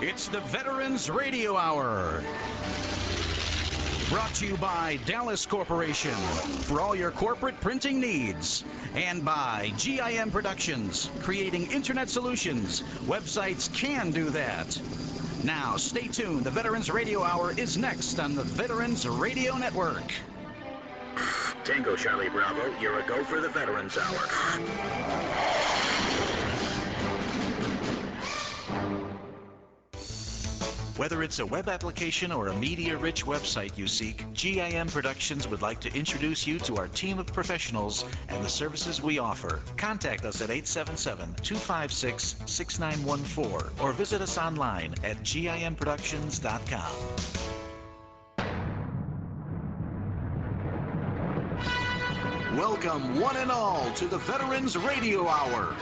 It's the Veterans Radio Hour. Brought to you by Dallas Corporation for all your corporate printing needs. And by GIM Productions, creating internet solutions. Websites can do that. Now, stay tuned. The Veterans Radio Hour is next on the Veterans Radio Network. Tango Charlie Bravo, you're a go for the Veterans Hour. Whether it's a web application or a media-rich website you seek, GIM Productions would like to introduce you to our team of professionals and the services we offer. Contact us at 877-256-6914 or visit us online at gimproductions.com. Welcome, one and all, to the Veterans Radio Hour.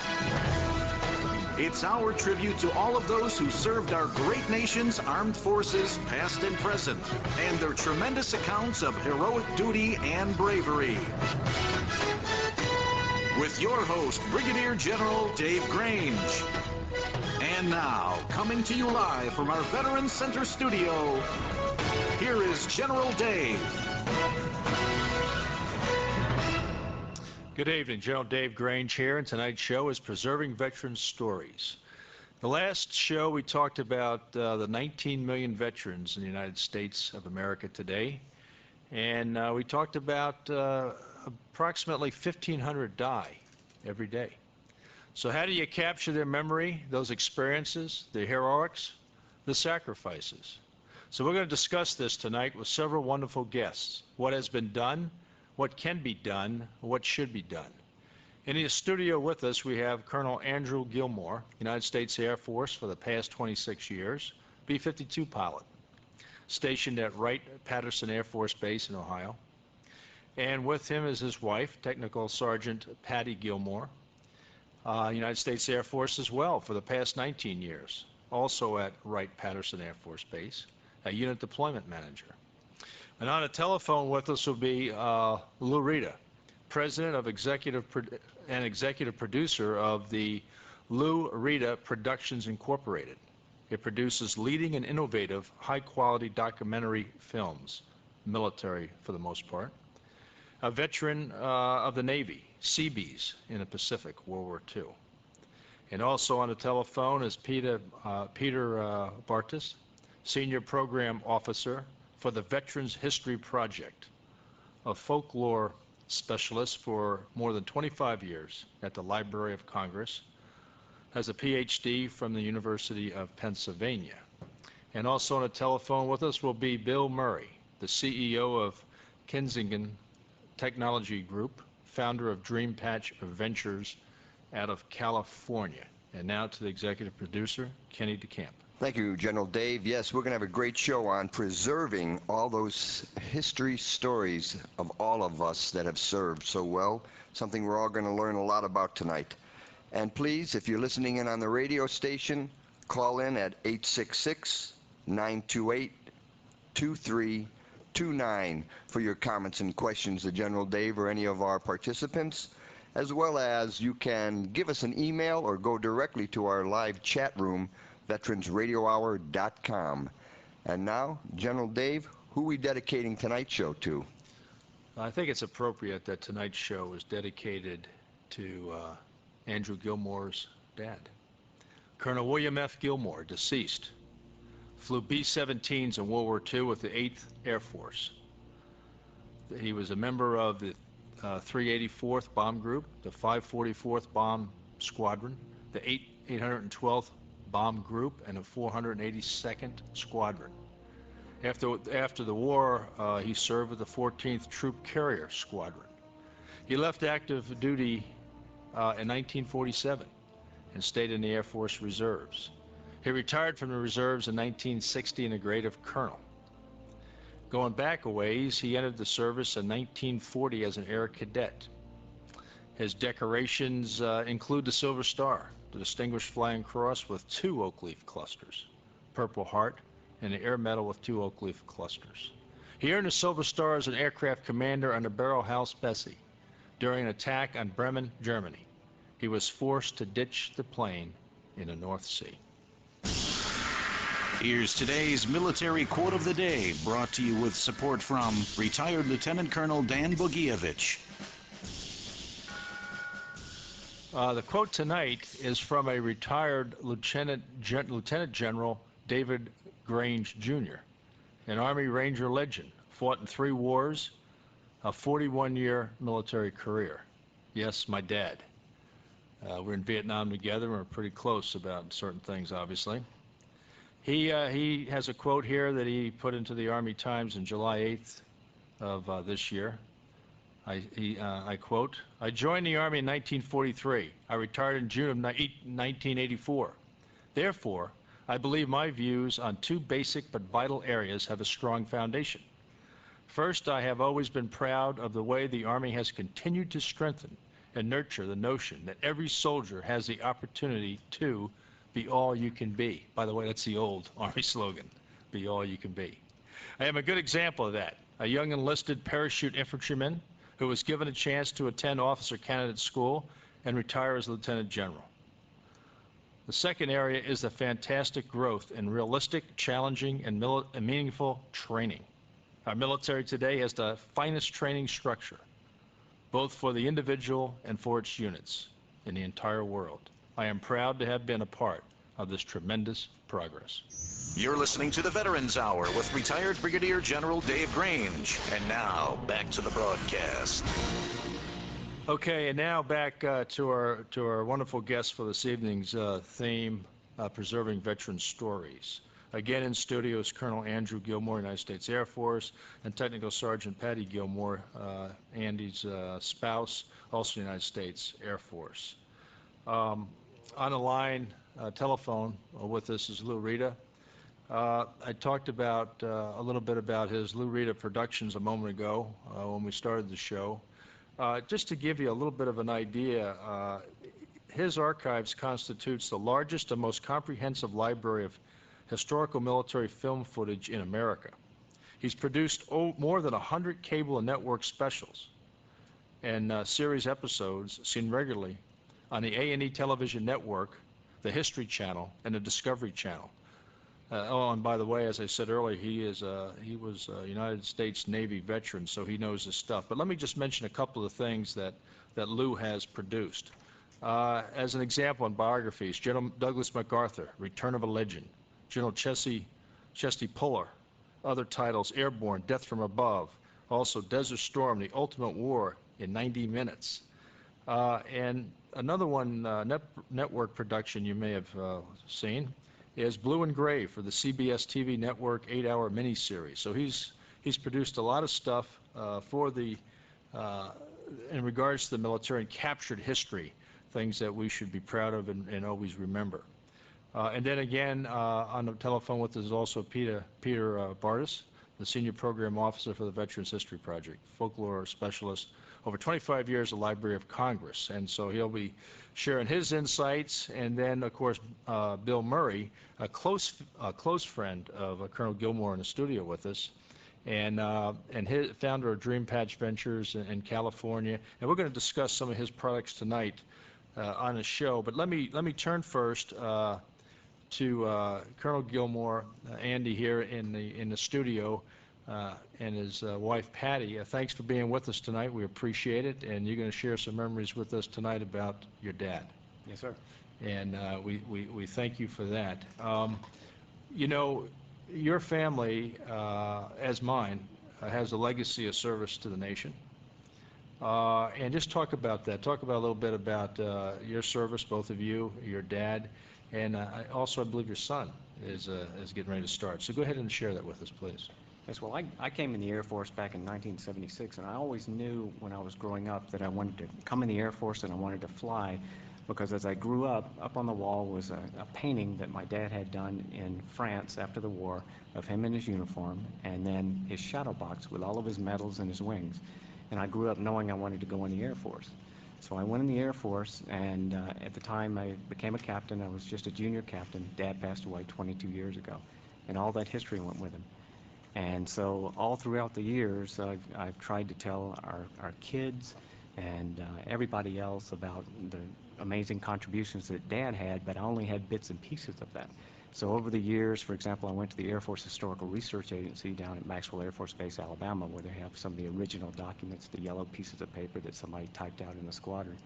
It's our tribute to all of those who served our great nation's armed forces, past and present, and their tremendous accounts of heroic duty and bravery. With your host, Brigadier General Dave Grange. And now, coming to you live from our Veterans Center studio, here is General Dave. Good evening, General Dave Grange here, and tonight's show is Preserving Veterans Stories. The last show we talked about the 19 million veterans in the United States of America today, and we talked about approximately 1,500 die every day. So how do you capture their memory, those experiences, the heroics, the sacrifices? So we're going to discuss this tonight with several wonderful guests. What has been done, what can be done, what should be done. In the studio with us, we have Colonel Andrew Gilmore, United States Air Force for the past 26 years, B-52 pilot, stationed at Wright-Patterson Air Force Base in Ohio. And with him is his wife, Technical Sergeant Patty Gilmore, United States Air Force as well for the past 19 years, also at Wright-Patterson Air Force Base, a unit deployment manager. And on the telephone with us will be Lou Reda, president of executive producer of the Lou Reda Productions Incorporated. It produces leading and innovative, high-quality documentary films, military for the most part. A veteran of the Navy, Seabees in the Pacific, World War II. And also on the telephone is Peter Bartis, senior program officer for the Veterans History Project, a folklore specialist for more than 25 years at the Library of Congress, has a PhD from the University of Pennsylvania. And also on the telephone with us will be Bill Murray, the CEO of Kensington Technology Group, founder of Dream Patch Ventures out of California. And now to the executive producer, Kenny DeCamp. Thank you, General Dave. Yes, we're going to have a great show on preserving all those history stories of all of us that have served so well, something we're all going to learn a lot about tonight. And please, if you're listening in on the radio station, call in at 866-928-2329 for your comments and questions to General Dave or any of our participants, as well as you can give us an email or go directly to our live chat room, veteransradiohour.com. And now, General Dave, who are we dedicating tonight's show to? I think it's appropriate that tonight's show is dedicated to Andrew Gilmore's dad. Colonel William F. Gilmore, deceased, flew B-17s in World War II with the 8th Air Force. He was a member of the 384th Bomb Group, the 544th Bomb Squadron, the 812th Bomb Group, and the 482nd Squadron. After the war, he served with the 14th Troop Carrier Squadron. He left active duty in 1947 and stayed in the Air Force Reserves. He retired from the reserves in 1960 in the grade of colonel. Going back a ways, he entered the service in 1940 as an air cadet. His decorations include the Silver Star, the Distinguished Flying Cross with 2 oak leaf clusters, Purple Heart, and the Air Medal with 2 oak leaf clusters. He earned the Silver Star as an aircraft commander on the Barrel House Bessie during an attack on Bremen, Germany. He was forced to ditch the plane in the North Sea. Here's today's military quote of the day, brought to you with support from retired Lieutenant Colonel Dan Bogievich. The quote tonight is from a retired Lieutenant General David Grange, Jr., an Army Ranger legend, fought in 3 wars, a 41-year military career. Yes, my dad. We're in Vietnam together. We're pretty close about certain things, obviously. He has a quote here that he put into the Army Times on July 8th of this year. I quote, "I joined the Army in 1943. I retired in June of 1984. Therefore, I believe my views on 2 basic but vital areas have a strong foundation. First, I have always been proud of the way the Army has continued to strengthen and nurture the notion that every soldier has the opportunity to be all you can be." By the way, that's the old Army slogan, be all you can be. I am a good example of that. A young enlisted parachute infantryman who was given a chance to attend officer candidate school and retire as lieutenant general. The second area is the fantastic growth in realistic, challenging, and meaningful training. Our military today has the finest training structure, both for the individual and for its units in the entire world. I am proud to have been a part of this tremendous progress. You're listening to the Veterans Hour with retired Brigadier General Dave Grange. And now, back to the broadcast. Okay, and now back to our wonderful guest for this evening's theme, Preserving Veteran Stories. Again in studio is Colonel Andrew Gilmore, United States Air Force, and Technical Sergeant Patty Gilmore, Andy's spouse, also United States Air Force. On the line, telephone with us is Lou Reda. I talked about a little bit about his Lou Reda Productions a moment ago when we started the show. Just to give you a little bit of an idea, his archives constitutes the largest and most comprehensive library of historical military film footage in America. He's produced more than 100 cable and network specials and series episodes seen regularly on the A&E television network, the History Channel, and the Discovery Channel. Oh, and by the way, as I said earlier, he was a United States Navy veteran, so he knows his stuff. But let me just mention a couple of things that Lou has produced. As an example in biographies, General Douglas MacArthur, Return of a Legend, General Chesty Puller, other titles, Airborne, Death from Above, also Desert Storm, The Ultimate War in 90 Minutes. And another one, network production you may have seen, is Blue and Gray for the CBS TV network 8-hour miniseries. So he's produced a lot of stuff for the in regards to the military and captured history, things that we should be proud of and always remember. And then again, on the telephone with us is also Peter Bartis, the Senior Program Officer for the Veterans History Project, folklore specialist, over 25 years at Library of Congress. And so he'll be sharing his insights. And then, of course, Bill Murray, a close friend of Colonel Gilmore in the studio with us, and his founder of Dream Patch Ventures in California. And we're going to discuss some of his products tonight on the show. But let me turn first to Colonel Gilmore, Andy here in the studio, and his wife Patty. Thanks for being with us tonight. We appreciate it, and you're going to share some memories with us tonight about your dad. Yes, sir. And we thank you for that. You know, your family, as mine, has a legacy of service to the nation. And just talk about that. Talk about a little bit about your service, both of you, your dad, and also I believe your son is getting ready to start. So go ahead and share that with us, please. Yes, well, I came in the Air Force back in 1976, and I always knew when I was growing up that I wanted to come in the Air Force and I wanted to fly, because as I grew up on the wall was a painting that my dad had done in France after the war of him in his uniform, and then his shadow box with all of his medals and his wings. And I grew up knowing I wanted to go in the Air Force. So I went in the Air Force, and at the time I became a captain. I was just a junior captain. Dad passed away 22 years ago, and all that history went with him. And so all throughout the years, I've tried to tell our kids and everybody else about the amazing contributions that Dad had, but I only had bits and pieces of that. So over the years, for example, I went to the Air Force Historical Research Agency down at Maxwell Air Force Base, Alabama, where they have some of the original documents, the yellow pieces of paper that somebody typed out in the squadron.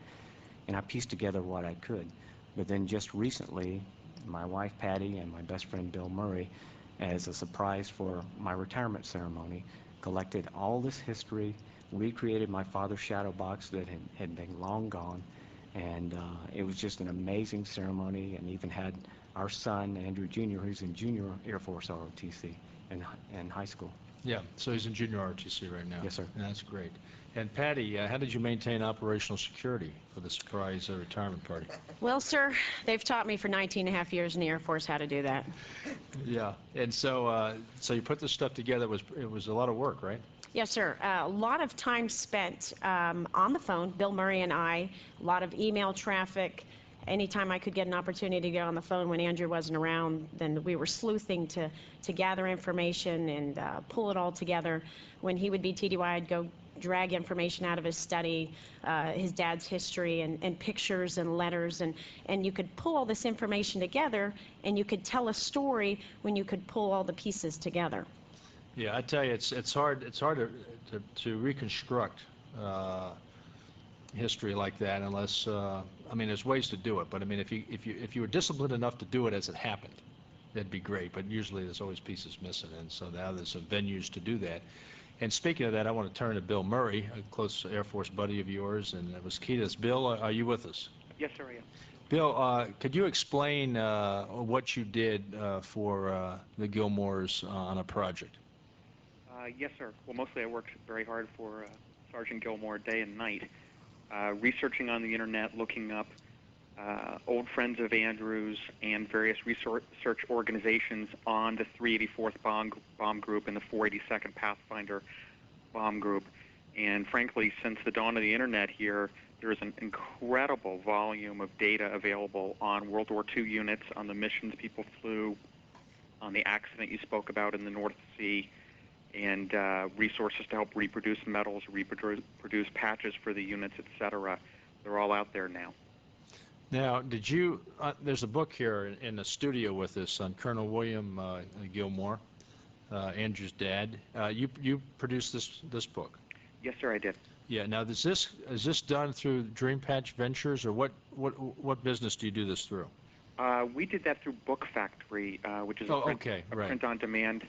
And I pieced together what I could. But then just recently, my wife Patty and my best friend Bill Murray, as a surprise for my retirement ceremony, collected all this history, recreated my father's shadow box that had been long gone, and it was just an amazing ceremony, and even had our son, Andrew Jr., who's in junior Air Force ROTC in high school. Yeah, so he's in junior ROTC right now. Yes, sir. And that's great. And Patty, how did you maintain operational security for the surprise retirement party? Well, sir, they've taught me for 19 and a half years in the Air Force how to do that. Yeah, and so so you put this stuff together. It was a lot of work, right? Yes, sir. A lot of time spent on the phone, Bill Murray and I, a lot of email traffic. Anytime I could get an opportunity to get on the phone when Andrew wasn't around, then we were sleuthing to gather information and pull it all together. When he would be TDY, I'd go drag information out of his study, his dad's history, and pictures and letters, and you could pull all this information together, and you could tell a story when you could pull all the pieces together. Yeah, I tell you, it's hard to reconstruct history like that unless I mean, there's ways to do it, but I mean, if you were disciplined enough to do it as it happened, that'd be great. But usually there's always pieces missing, and so now there's some venues to do that. And speaking of that, I want to turn to Bill Murray, a close Air Force buddy of yours, and it was key to this. Bill, are you with us? Yes, sir, I am. Bill, could you explain what you did for the Gilmores on a project? Yes, sir. Well, mostly I worked very hard for Sergeant Gilmore day and night, researching on the internet, looking up old friends of Andrew's and various research organizations on the 384th bomb group and the 482nd Pathfinder bomb group. And frankly, since the dawn of the internet here, there's an incredible volume of data available on World War II units, on the missions people flew, on the accident you spoke about in the North Sea, and resources to help reproduce medals, reproduce patches for the units, etc. They're all out there now. Now, did you, there's a book here in the studio with us on Colonel William Gilmore, Andrew's dad. You produced this book? Yes, sir, I did. Yeah. Now, is this done through Dream Patch Ventures, or what business do you do this through? We did that through Book Factory, which is a print-on-demand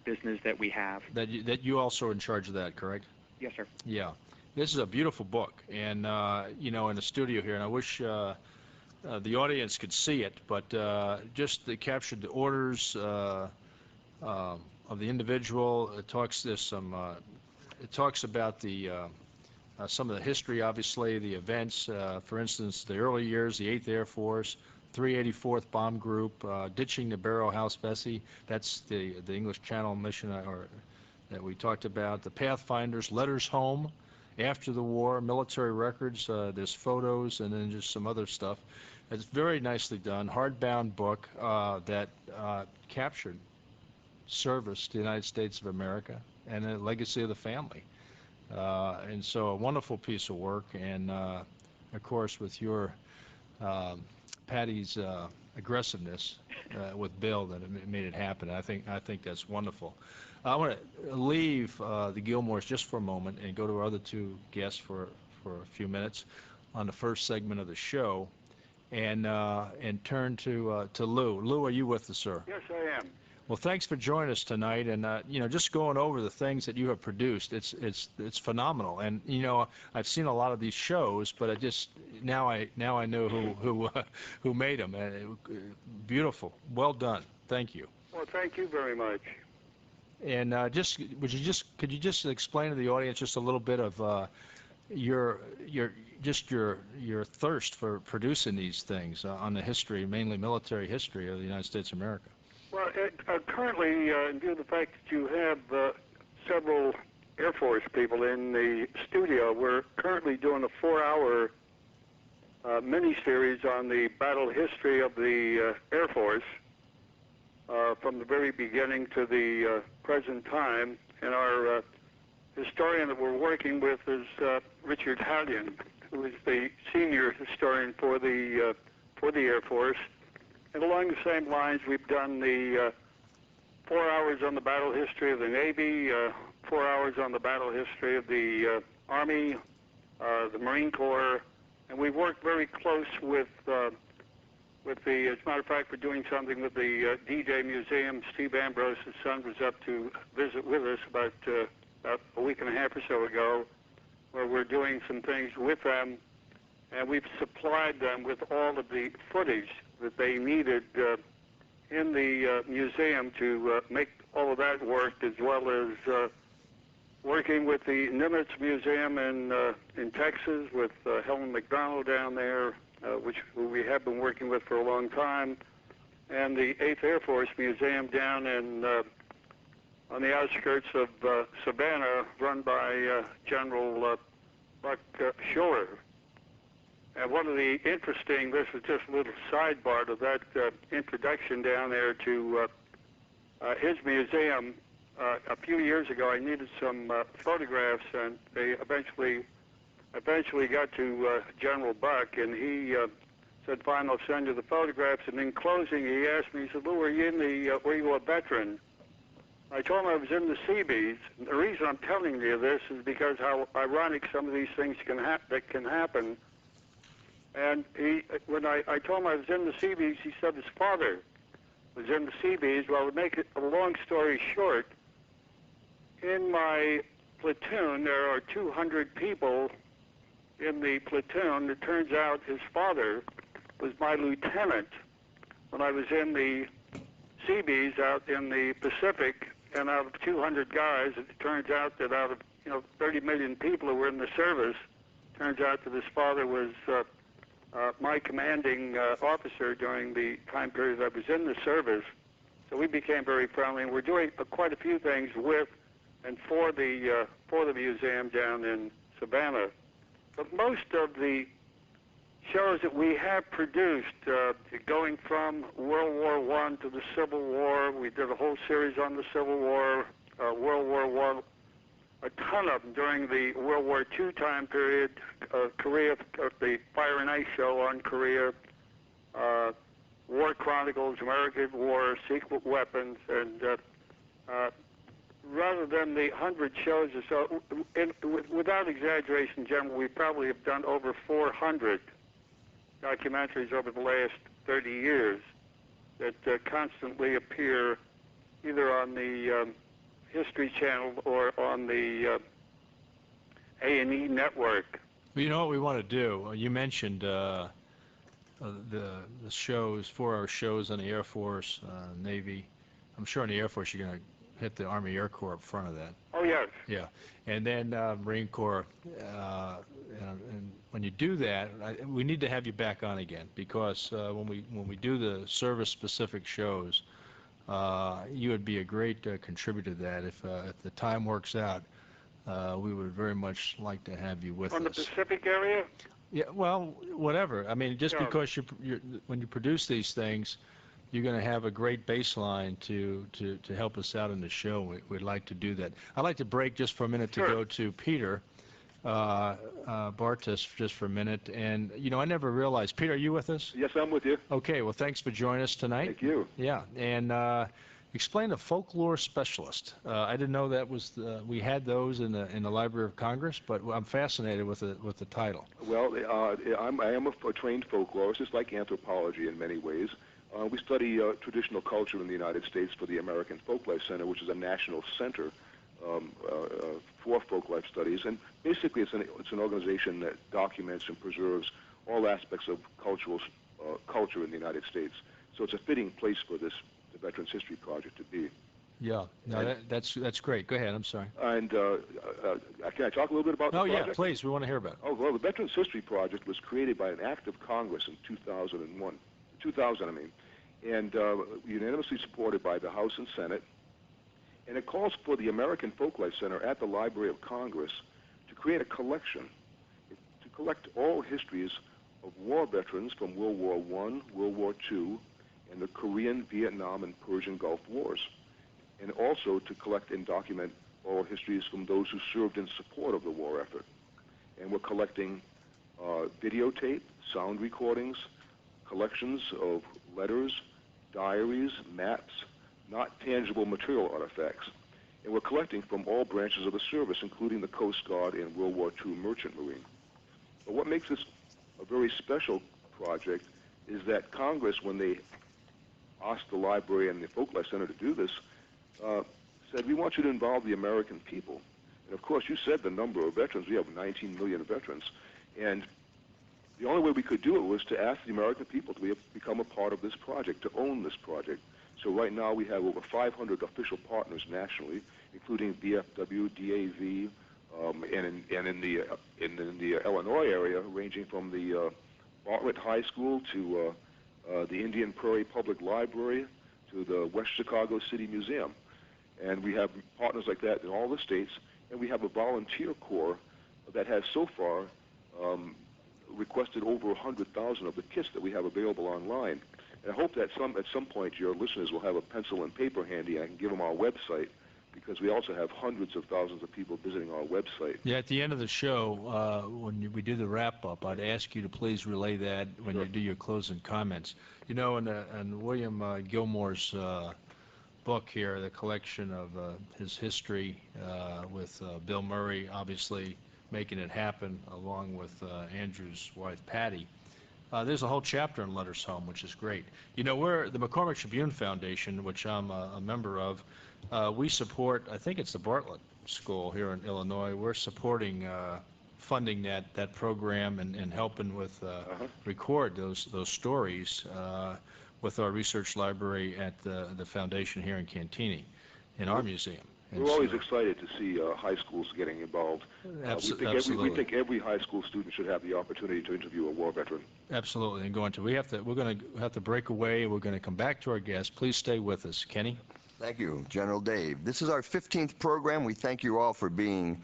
business that we have. That you also are in charge of that, correct? Yes, sir. Yeah. This is a beautiful book, and you know, in the studio here, and I wish the audience could see it, but just they captured the orders of the individual. It talks it talks about the some of the history, obviously, the events. For instance, the early years, the 8th Air Force, 384th Bomb Group, ditching the Barrow House Bessie. That's the English Channel mission that we talked about. The Pathfinders, letters home. After the war, military records, there's photos, and then just some other stuff. It's very nicely done, hardbound book that captured service to the United States of America and the legacy of the family. And so a wonderful piece of work, and of course with your Patty's aggressiveness with Bill that it made it happen. I think that's wonderful. I want to leave the Gilmores just for a moment and go to our other two guests for a few minutes on the first segment of the show, and turn to Lou. Lou, are you with us, sir? Yes, I am. Well, thanks for joining us tonight, and you know, just going over the things that you have produced, it's phenomenal. And you know, I've seen a lot of these shows, but I just now I know who made them. Beautiful, well done. Thank you. Well, thank you very much. And could you just explain to the audience just a little bit of your thirst for producing these things on the history, mainly military history of the United States of America? Well, currently, in view of the fact that you have several Air Force people in the studio, we're currently doing a 4-hour mini-series on the battle history of the Air Force from the very beginning to the present time. And our historian that we're working with is Richard Hallion, who is the senior historian for the Air Force. And along the same lines, we've done the 4 hours on the battle history of the Navy, 4 hours on the battle history of the Army, the Marine Corps, and we've worked very close with the, as a matter of fact, we're doing something with the D-Day Museum. Steve Ambrose, his son, was up to visit with us about a week and a half or so ago, where we're doing some things with them, and we've supplied them with all of the footage that they needed in the museum to make all of that work, as well as working with the Nimitz Museum in Texas with Helen McDonald down there, which we have been working with for a long time, and the 8th Air Force Museum down in on the outskirts of Savannah, run by General Buck Schiller. And one of the interesting, this is just a little sidebar to that introduction down there to his museum. A few years ago, I needed some photographs, and they eventually got to General Buck, and he said, "Fine, I'll send you the photographs." And in closing, he asked me, he said, "Lou, were you a veteran?" I told him I was in the Seabees. The reason I'm telling you this is because how ironic some of these things can happen. And when I told him I was in the Seabees, he said his father was in the Seabees. Well, to make it a long story short, in my platoon, there are 200 people in the platoon. It turns out his father was my lieutenant when I was in the Seabees out in the Pacific, and out of 200 guys, it turns out that out of 30 million people who were in the service, turns out that his father was my commanding officer during the time period I was in the service. So we became very friendly, and we're doing quite a few things with and for the museum down in Savannah. But most of the shows that we have produced, going from World War I to the Civil War, we did a whole series on the Civil War, World War I, a ton of them during the World War II time period, Korea, the Fire and Ice show on Korea, War Chronicles, American War, Secret Weapons, and rather than the 100 shows or so, without exaggeration, General, we probably have done over 400 documentaries over the last 30 years that constantly appear either on the History Channel or on the A&E network. Well, you know what we want to do? You mentioned the shows, 4-hour shows on the Air Force, Navy. I'm sure on the Air Force you're going to hit the Army Air Corps up front of that. Oh, yes. Yeah, and then Marine Corps. And when you do that, we need to have you back on again, because when we do the service-specific shows, you would be a great contributor to that. If the time works out, we would very much like to have you with us. On the Pacific area? Yeah, well, whatever. I mean, just because when you produce these things, you're going to have a great baseline to help us out in the show. We'd like to do that. I'd like to break just for a minute to go to Peter Bartis just for a minute. And, I never realized. Peter, are you with us? Yes, I'm with you. Okay, well, thanks for joining us tonight. Thank you. Yeah, and explain a folklore specialist. I didn't know that was we had those in the Library of Congress, but I'm fascinated with the title. Well, I am a trained folklorist, just like anthropology in many ways. We study traditional culture in the United States for the American Folklife Center, which is a national center for folklife studies. And basically, it's an organization that documents and preserves all aspects of culture in the United States. So it's a fitting place for the Veterans History Project to be. Yeah, no, that's great. Go ahead. I'm sorry. And can I talk a little bit about the project? Oh, yeah, please. We want to hear about it. Oh, well, the Veterans History Project was created by an act of Congress in 2000, and unanimously supported by the House and Senate. And it calls for the American Folklife Center at the Library of Congress to create a collection, to collect all histories of war veterans from World War I, World War II, and the Korean, Vietnam, and Persian Gulf Wars. And also to collect and document all histories from those who served in support of the war effort. And we're collecting videotape, sound recordings, collections of letters, diaries, maps, not tangible material artifacts. And we're collecting from all branches of the service, including the Coast Guard and World War II Merchant Marine. But what makes this a very special project is that Congress, when they asked the library and the Folklife Center to do this, said, we want you to involve the American people. And of course, you said the number of veterans. We have 19 million veterans. And the only way we could do it was to ask the American people to become a part of this project, to own this project. So right now we have over 500 official partners nationally, including VFW, DAV, and in the Illinois area, ranging from the Bartlett High School to the Indian Prairie Public Library to the West Chicago City Museum. And we have partners like that in all the states, and we have a volunteer corps that has so far requested over 100,000 of the kits that we have available online. And I hope that at some point your listeners will have a pencil and paper handy, and I can give them our website, because we also have hundreds of thousands of people visiting our website. Yeah, at the end of the show, when we do the wrap-up, I'd ask you to please relay that when you do your closing comments. You know, in William Gilmore's book here, the collection of his history with Bill Murray, obviously making it happen, along with Andrew's wife, Patty, there's a whole chapter on Letters Home, which is great. You know, we're the McCormick Tribune Foundation, which I'm a member of. We support, I think it's the Bartlett School here in Illinois. We're supporting funding that program and helping with record those stories with our research library at the foundation here in Cantini, in our museum. And we're always excited to see high schools getting involved. Absolutely. We think every high school student should have the opportunity to interview a war veteran. Absolutely, and we're going to have to break away. We're going to come back to our guests. Please stay with us, Kenny. Thank you, General Dave. This is our 15th program. We thank you all for being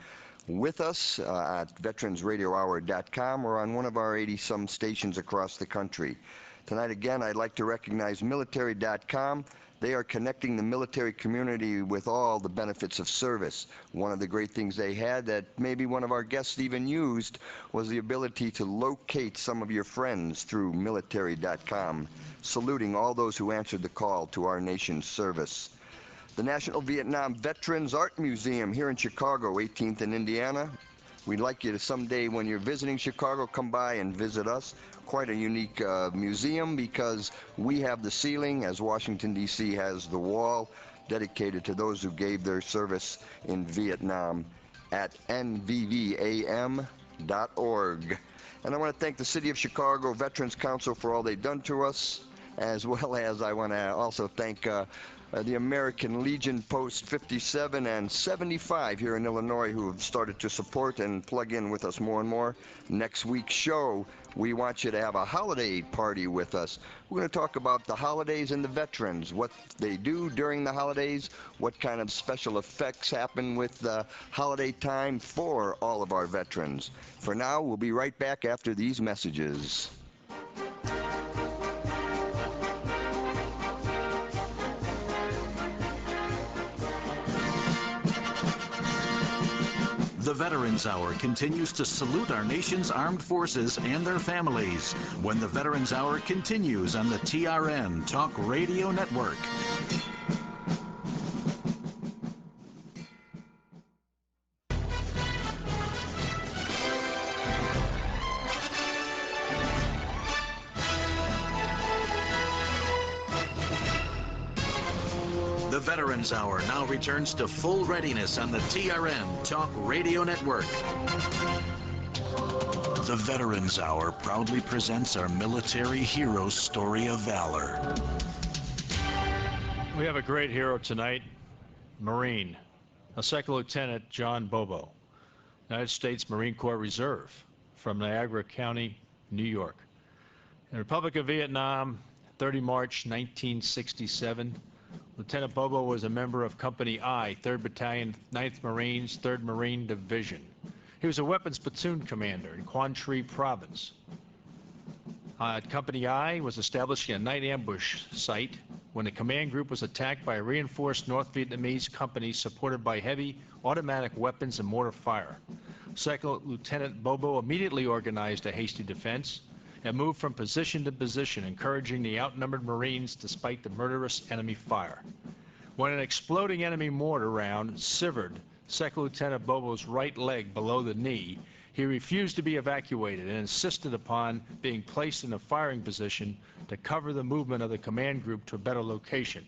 with us at veteransradiohour.com or on one of our 80-some stations across the country. Tonight, again, I'd like to recognize military.com. They are connecting the military community with all the benefits of service. One of the great things they had that maybe one of our guests even used was the ability to locate some of your friends through military.com, saluting all those who answered the call to our nation's service. The National Vietnam Veterans Art Museum here in Chicago, 18th and Indiana. We'd like you to someday, when you're visiting Chicago, come by and visit us. Quite a unique museum, because we have the ceiling, as Washington, D.C. has the wall, dedicated to those who gave their service in Vietnam at nvvam.org. And I want to thank the City of Chicago Veterans Council for all they've done to us, as well as I want to also thank the American Legion Post 57 and 75 here in Illinois, who have started to support and plug in with us more and more. Next week's show, we want you to have a holiday party with us. We're going to talk about the holidays and the veterans, what they do during the holidays, what kind of special effects happen with the holiday time for all of our veterans. For now, we'll be right back after these messages. The Veterans Hour continues to salute our nation's armed forces and their families when the Veterans Hour continues on the TRN Talk Radio Network. The Veterans Hour now returns to full readiness on the TRN Talk Radio Network. The Veterans Hour proudly presents our military hero's story of valor. We have a great hero tonight, Marine, a Second Lieutenant John Bobo, United States Marine Corps Reserve from Niagara County, New York. In the Republic of Vietnam, 30 March 1967, Lieutenant Bobo was a member of Company I, 3rd Battalion, 9th Marines, 3rd Marine Division. He was a weapons platoon commander in Quang Tri Province. Company I was establishing a night ambush site when the command group was attacked by a reinforced North Vietnamese company supported by heavy automatic weapons and mortar fire. Second Lieutenant Bobo immediately organized a hasty defense. and moved from position to position, encouraging the outnumbered Marines despite the murderous enemy fire. When an exploding enemy mortar round severed Second Lieutenant Bobo's right leg below the knee, he refused to be evacuated and insisted upon being placed in a firing position to cover the movement of the command group to a better location.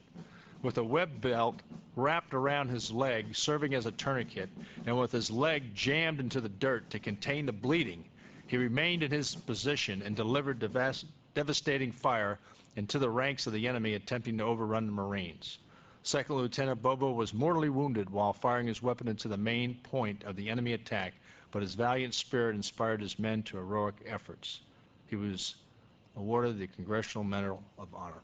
With a web belt wrapped around his leg, serving as a tourniquet, and with his leg jammed into the dirt to contain the bleeding, he remained in his position and delivered devastating fire into the ranks of the enemy attempting to overrun the Marines. Second Lieutenant Bobo was mortally wounded while firing his weapon into the main point of the enemy attack, but his valiant spirit inspired his men to heroic efforts. He was awarded the Congressional Medal of Honor.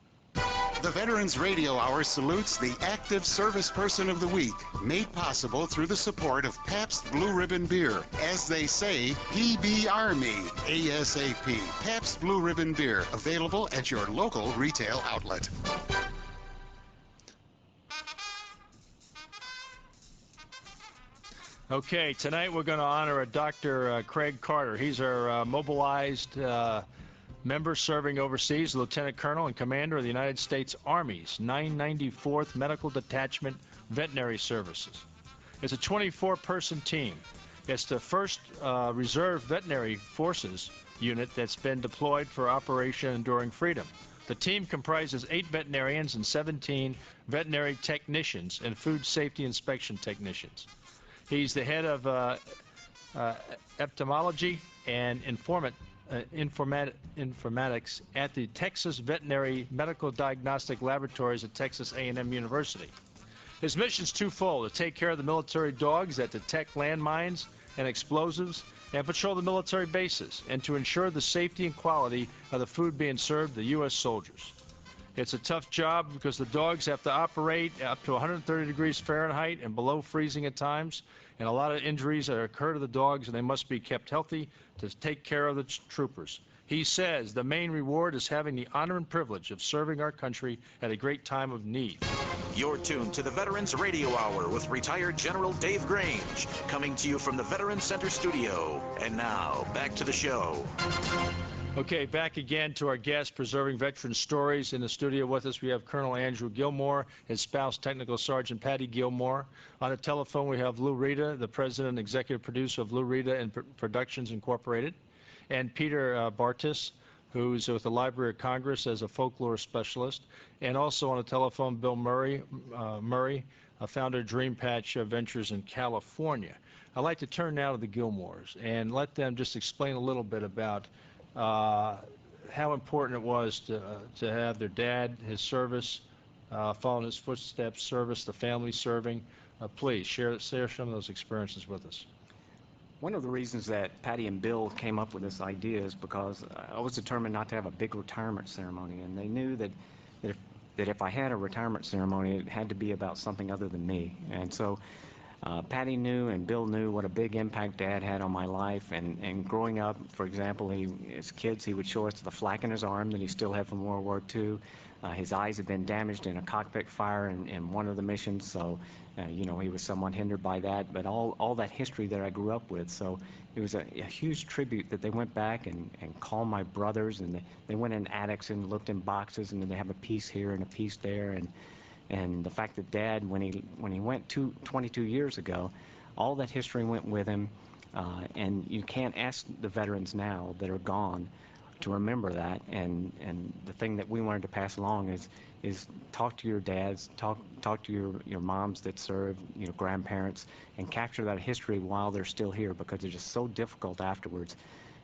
The Veterans Radio Hour salutes the Active Service Person of the Week, made possible through the support of Pabst Blue Ribbon Beer. As they say, PBR me, ASAP. Pabst Blue Ribbon Beer, available at your local retail outlet. Okay, tonight we're going to honor Dr. Craig Carter. He's our mobilized member serving overseas, Lieutenant Colonel and Commander of the United States Army's 994th Medical Detachment Veterinary Services. It's a 24-person team. It's the first Reserve Veterinary Forces unit that's been deployed for Operation Enduring Freedom. The team comprises 8 veterinarians and 17 veterinary technicians and food safety inspection technicians. He's the head of epidemiology and informatics at the Texas Veterinary Medical Diagnostic Laboratories at Texas A&M University. His mission is twofold: to take care of the military dogs that detect landmines and explosives and patrol the military bases, and to ensure the safety and quality of the food being served to U.S. soldiers. It's a tough job because the dogs have to operate up to 130 degrees Fahrenheit and below freezing at times, and a lot of injuries occur to the dogs, and they must be kept healthy to take care of the troopers. He says the main reward is having the honor and privilege of serving our country at a great time of need. You're tuned to the Veterans Radio Hour with retired General Dave Grange, coming to you from the Veterans Center studio. And now, back to the show. Okay, back again to our guest, Preserving Veteran Stories. In the studio with us, we have Colonel Andrew Gilmore, his spouse, Technical Sergeant Patty Gilmore. On the telephone, we have Lou Reda, the president and executive producer of Lou Reda and Productions Incorporated, and Peter Bartis, who's with the Library of Congress as a folklore specialist, and also on the telephone, Bill Murray, founder of Dream Patch Ventures in California. I'd like to turn now to the Gilmores and let them just explain a little bit about how important it was to have their dad, his service, following his footsteps, service, the family serving. Please share some of those experiences with us. One of the reasons that Patty and Bill came up with this idea is because I was determined not to have a big retirement ceremony, and they knew that if I had a retirement ceremony, it had to be about something other than me. And so Patty knew and Bill knew what a big impact Dad had on my life, and growing up, for example, as kids, he would show us the flak in his arm that he still had from World War II. His eyes had been damaged in a cockpit fire in one of the missions, so you know, he was somewhat hindered by that, but all that history that I grew up with. So it was a huge tribute that they went back and called my brothers, and they went in attics and looked in boxes, and then they have a piece here and a piece there, and the fact that Dad, when he went 22 years ago, all that history went with him, and you can't ask the veterans now that are gone to remember that. And the thing that we wanted to pass along is talk to your dads, talk to your moms that served, your grandparents, and capture that history while they're still here, because it's just so difficult afterwards.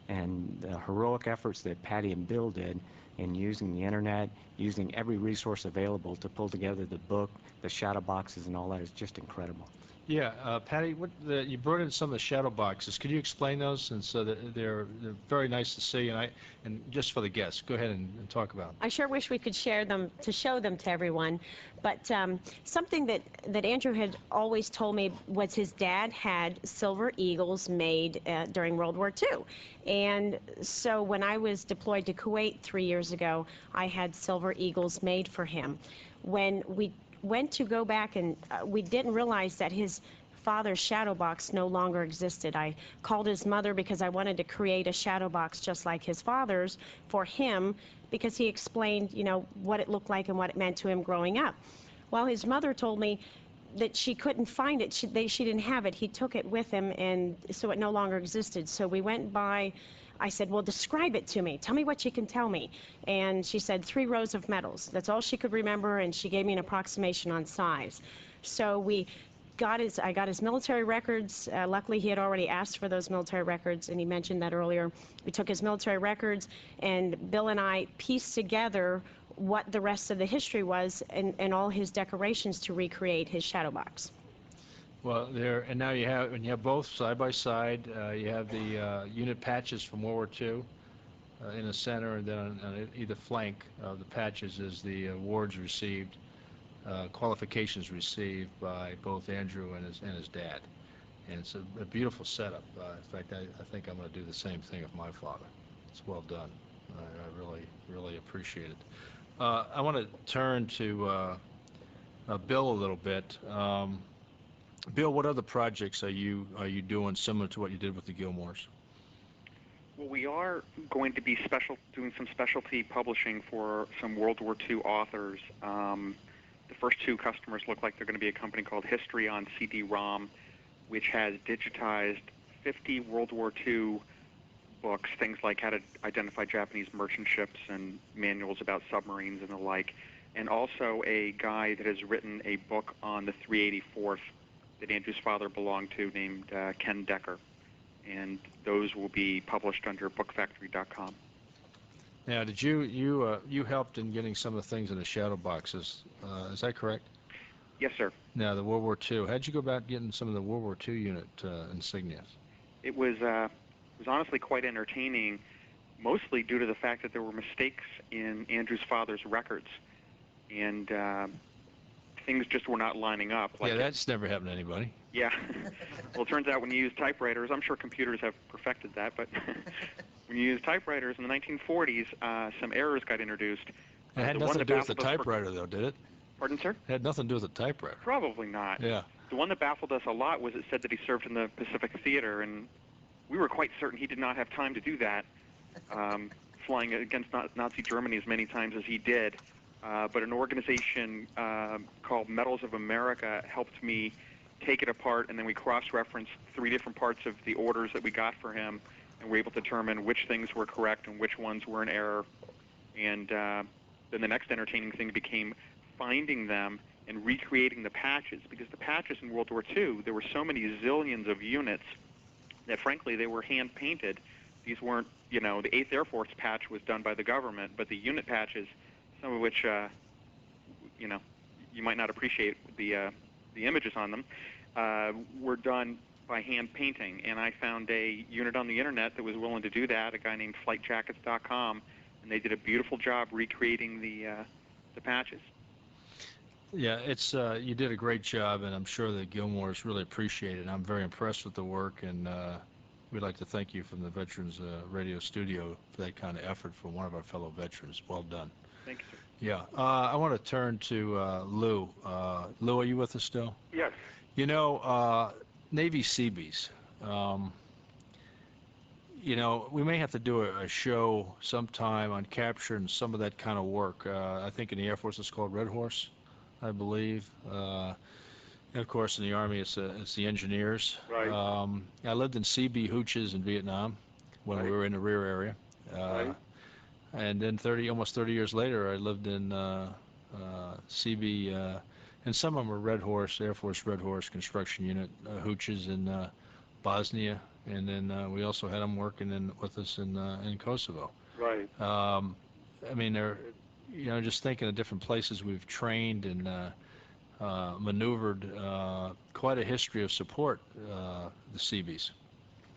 And the heroic efforts that Patty and Bill did in using the internet, using every resource available to pull together the book, the shadow boxes, and all that is just incredible. Yeah, Patty, you brought in some of the shadow boxes. Could you explain those? And so they're very nice to see, and just for the guests, go ahead and talk about them. I sure wish we could share them to show them to everyone, but something that Andrew had always told me was his dad had silver eagles made during World War II. And so when I was deployed to Kuwait 3 years ago, I had silver eagles made for him. When we went to go back, and we didn't realize that his father's shadow box no longer existed. I called his mother because I wanted to create a shadow box just like his father's for him, because he explained, you know, what it looked like and what it meant to him growing up. Well, his mother told me that she couldn't find it. She didn't have it. He took it with him, and so it no longer existed. So we went by. I said, well, describe it to me. Tell me what you can tell me. And she said 3 rows of medals. That's all she could remember, and she gave me an approximation on size. So I got his military records. Luckily, he had already asked for those military records, and he mentioned that earlier. We took his military records, and Bill and I pieced together what the rest of the history was and all his decorations to recreate his shadow box. Well, and now you have both side by side. You have the unit patches from World War II in the center, and then on either flank of the patches is the awards received, qualifications received by both Andrew and his dad. And it's a beautiful setup. In fact, I think I'm going to do the same thing with my father. It's well done. I really appreciate it. I want to turn to Bill a little bit. Bill, what other projects are you doing similar to what you did with the Gilmores? Well, we are going to be doing some specialty publishing for some World War II authors. The first 2 customers look like they're going to be a company called History on CD-ROM, which has digitized 50 World War II books, things like how to identify Japanese merchant ships and manuals about submarines and the like, and also a guy that has written a book on the 384th that Andrew's father belonged to, named Ken Decker, and those will be published under bookfactory.com. Now, did you helped in getting some of the things in the shadow boxes? Is that correct? Yes, sir. Now, the World War II. How'd you go about getting some of the World War II unit insignias? It was honestly quite entertaining, mostly due to the fact that there were mistakes in Andrew's father's records, and things just were not lining up. Yeah, that's never happened to anybody. Yeah. Well, it turns out when you use typewriters, I'm sure computers have perfected that, but when you use typewriters in the 1940s, some errors got introduced. It had nothing to do with the typewriter, though, did it? Pardon, sir? It had nothing to do with the typewriter. Probably not. Yeah. The one that baffled us a lot was it said that he served in the Pacific Theater, and we were quite certain he did not have time to do that, flying against Nazi Germany as many times as he did. But an organization called Medals of America helped me take it apart, and then we cross-referenced 3 different parts of the orders that we got for him, and we were able to determine which things were correct and which ones were in error. And then the next entertaining thing became finding them and recreating the patches, because the patches in World War II, there were so many zillions of units that, frankly, they were hand-painted. These weren't, you know, the 8th Air Force patch was done by the government, but the unit patches, some of which, you know, you might not appreciate the images on them, were done by hand painting. And I found a unit on the internet that was willing to do that, a guy named flightjackets.com, and they did a beautiful job recreating the patches. Yeah, it's you did a great job, and I'm sure the Gilmores really appreciate it. I'm very impressed with the work, and we'd like to thank you from the Veterans Radio Studio for that kind of effort from one of our fellow veterans. Well done. Thank you, sir. Yeah, I want to turn to Lou. Lou, are you with us still? Yes. You know, Navy Seabees. You know, we may have to do a show sometime on capturing some of that kind of work. I think in the Air Force it's called Red Horse, I believe. And of course, in the Army it's the engineers. Right. I lived in CB hooches in Vietnam when we were in the rear area. Right. And then almost 30 years later, I lived in CB, and some of them were Red Horse, Air Force Red Horse construction unit hooches in Bosnia, and then we also had them working with us in Kosovo. Right. I mean, they're, you know, just thinking of different places we've trained and maneuvered, quite a history of support, the Seabees.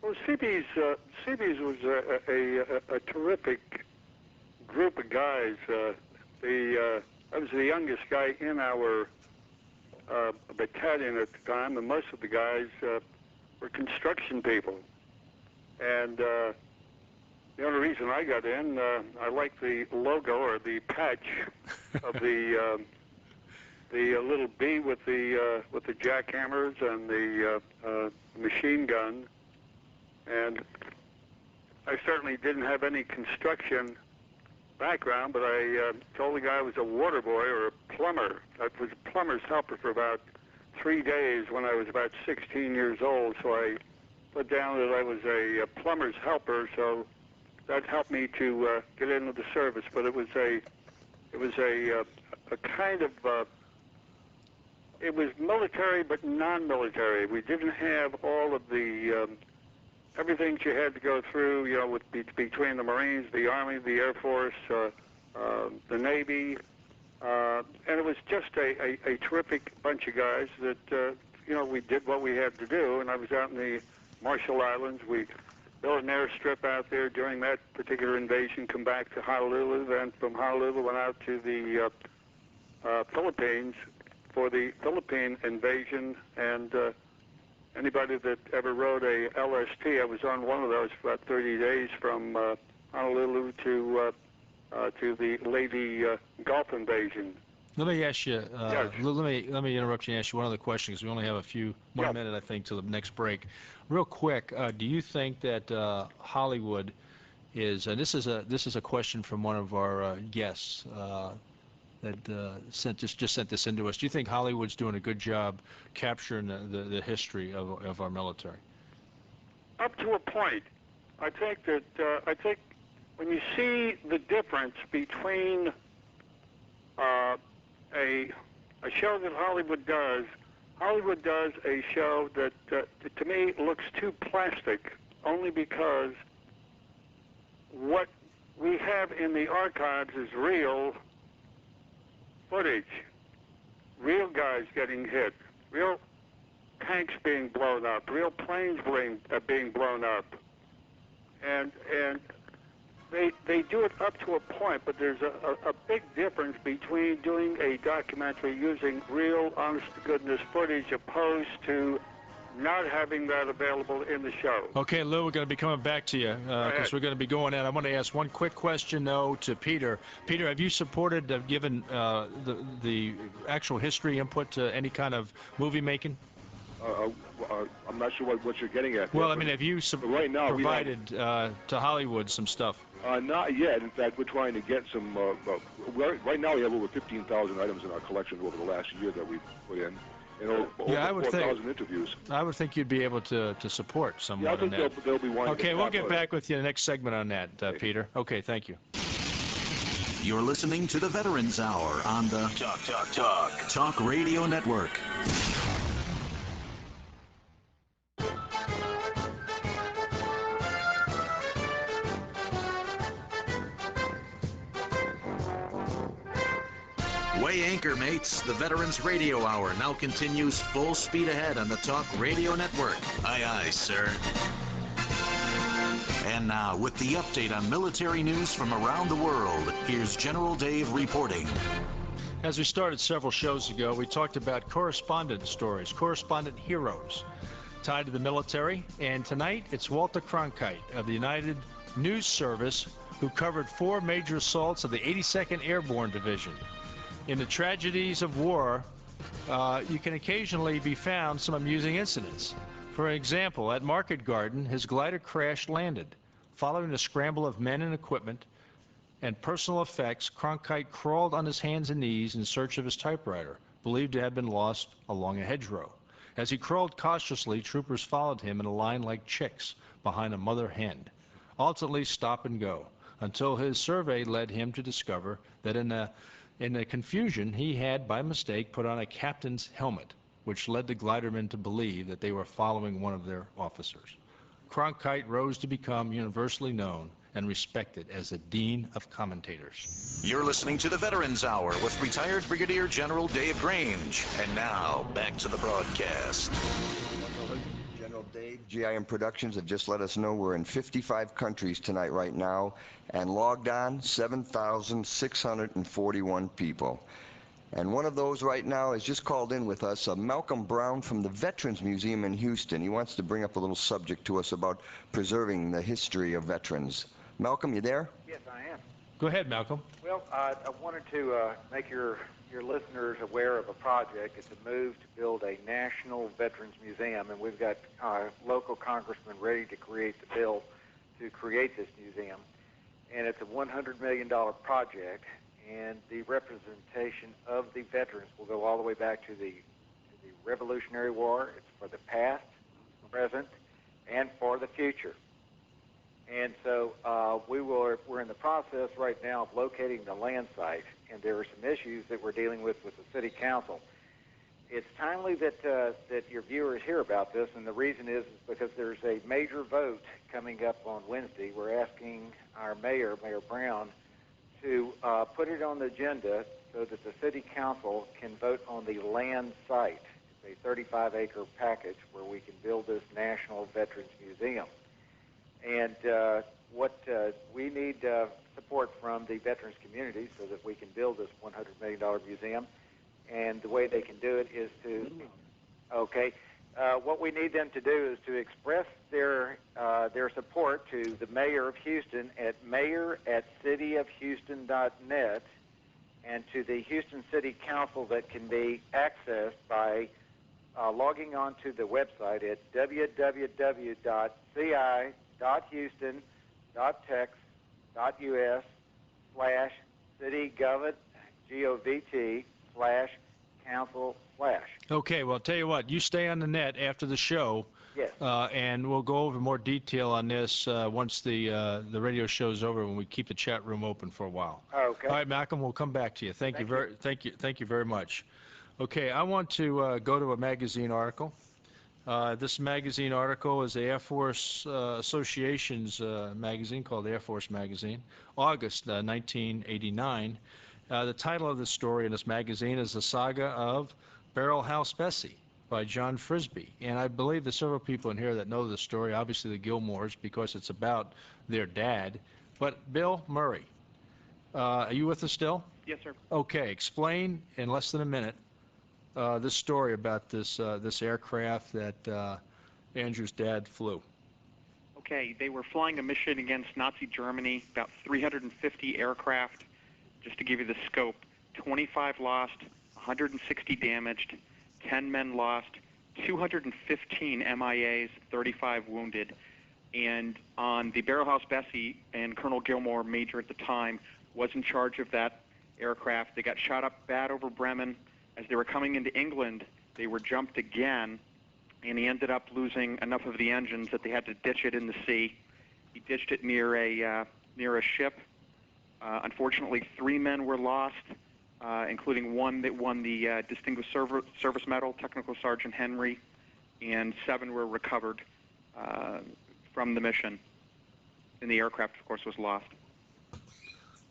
Well, Seabees was a terrific group of guys. I was the youngest guy in our battalion at the time, and most of the guys were construction people. And the only reason I got in, I liked the logo or the patch of the the little B with the jackhammers and the machine gun, and I certainly didn't have any construction background, but I told the guy I was a water boy or a plumber. I was a plumber's helper for about 3 days when I was about 16 years old, so I put down that I was a plumber's helper, so that helped me to get into the service. But it was a kind of it was military but non-military. We didn't have all of the everything you had to go through, you know, with between the Marines, the Army, the Air Force, the Navy, and it was just a terrific bunch of guys that you know, we did what we had to do. And I was out in the Marshall Islands. We built an airstrip out there during that particular invasion, come back to Honolulu, then from Honolulu went out to the Philippines for the Philippine invasion. And anybody that ever rode a LST, I was on one of those for about 30 days from Honolulu to the Lady Gulf invasion. Let me ask you, Yes. let me interrupt you and ask you one other question, because we only have a few more minutes, I think, till the next break. Real quick, do you think that Hollywood is, and this is a question from one of our guests that just sent this into us. Do you think Hollywood's doing a good job capturing the history of our military? Up to a point. I think that when you see the difference between a show that Hollywood does a show that to me looks too plastic, only because what we have in the archives is real footage, real guys getting hit, real tanks being blown up, real planes being blown up, and they do it up to a point, but there's a big difference between doing a documentary using real, honest-to-goodness footage opposed to not having that available in the show. Okay, Lou, we're going to be coming back to you because we're going to be going in. I want to ask one quick question, though, to Peter. Peter, have you supported, given the actual history input to any kind of movie making? I'm not sure what you're getting at. Well, I mean, have you right now provided to Hollywood some stuff? Not yet. In fact, we're trying to get some. Right now, we have over 15,000 items in our collection over the last year that we've put in. And over 4,000 interviews. I would think you'd be able to support someone. Yeah, I think they'll be wanting. Okay, we'll get back with you in the next segment on that, Peter. Okay, thank you. You're listening to the Veterans Hour on the Talk Radio Network. Weigh anchor, mates. The Veterans Radio Hour now continues full speed ahead on the Talk Radio Network. Aye, aye, sir. And now, with the update on military news from around the world, here's General Dave reporting. As we started several shows ago, we talked about correspondent stories, correspondent heroes tied to the military. And tonight, it's Walter Cronkite of the United News Service, who covered 4 major assaults of the 82nd Airborne Division. In the tragedies of war, you can occasionally be found some amusing incidents. For example, at Market Garden, his glider crash landed. Following a scramble of men and equipment and personal effects, Cronkite crawled on his hands and knees in search of his typewriter, believed to have been lost along a hedgerow. As he crawled cautiously, troopers followed him in a line like chicks behind a mother hen. Ultimately, stop and go, until his survey led him to discover that in the confusion, he had, by mistake, put on a captain's helmet, which led the glidermen to believe that they were following one of their officers. Cronkite rose to become universally known and respected as the Dean of Commentators. You're listening to the Veterans Hour with retired Brigadier General Dave Grange. And now, back to the broadcast. General Dave, GIM Productions have just let us know we're in 55 countries tonight right now, and logged on 7,641 people. And one of those right now has just called in with us, Malcolm Brown from the Veterans Museum in Houston. He wants to bring up a little subject to us about preserving the history of veterans. Malcolm, you there? Yes, I am. Go ahead, Malcolm. Well, I wanted to make your listeners aware of a project. It's a move to build a National Veterans Museum, and we've got local congressmen ready to create the bill to create this museum. And it's a $100 million project, and the representation of the veterans will go all the way back to the Revolutionary War. It's for the past, present, and for the future. And so we're in the process right now of locating the land site, and there are some issues that we're dealing with the city council. It's timely that your viewers hear about this, and the reason is because there's a major vote coming up on Wednesday. We're asking our mayor, Mayor Brown, to put it on the agenda so that the city council can vote on the land site. It's a 35-acre package where we can build this National Veterans Museum. And we need support from the veterans community so that we can build this $100 million museum. And the way they can do it is to, what we need them to do is to express their support to the mayor of Houston at mayor@cityofhouston.net, and to the Houston City Council that can be accessed by logging on to the website at www.ci.houston.tex.us/city-govt/council/. Okay, well, I'll tell you what, you stay on the net after the show. Yes. And we'll go over more detail on this once the radio show's over, when we keep the chat room open for a while. Okay. All right, Malcolm, we'll come back to you. Thank you very much. Okay, I want to go to a magazine article. This magazine article is the Air Force Association's magazine called Air Force Magazine, August 1989. The title of the story in this magazine is The Saga of Barrel House Bessie by John Frisbee. And I believe there's several people in here that know the story, obviously the Gilmores, because it's about their dad. But Bill Murray, are you with us still? Yes, sir. Okay, explain in less than a minute this story about this aircraft that Andrew's dad flew. Okay, they were flying a mission against Nazi Germany, about 350 aircraft. Just to give you the scope, 25 lost, 160 damaged, 10 men lost, 215 MIAs, 35 wounded. And on the Barrel House Bessie, and Colonel Gilmore, major at the time, was in charge of that aircraft. They got shot up bad over Bremen. As they were coming into England, they were jumped again, and he ended up losing enough of the engines that they had to ditch it in the sea. He ditched it near a ship. Unfortunately, 3 men were lost, including one that won the Distinguished Service Medal, Technical Sergeant Henry, and 7 were recovered from the mission. And the aircraft, of course, was lost.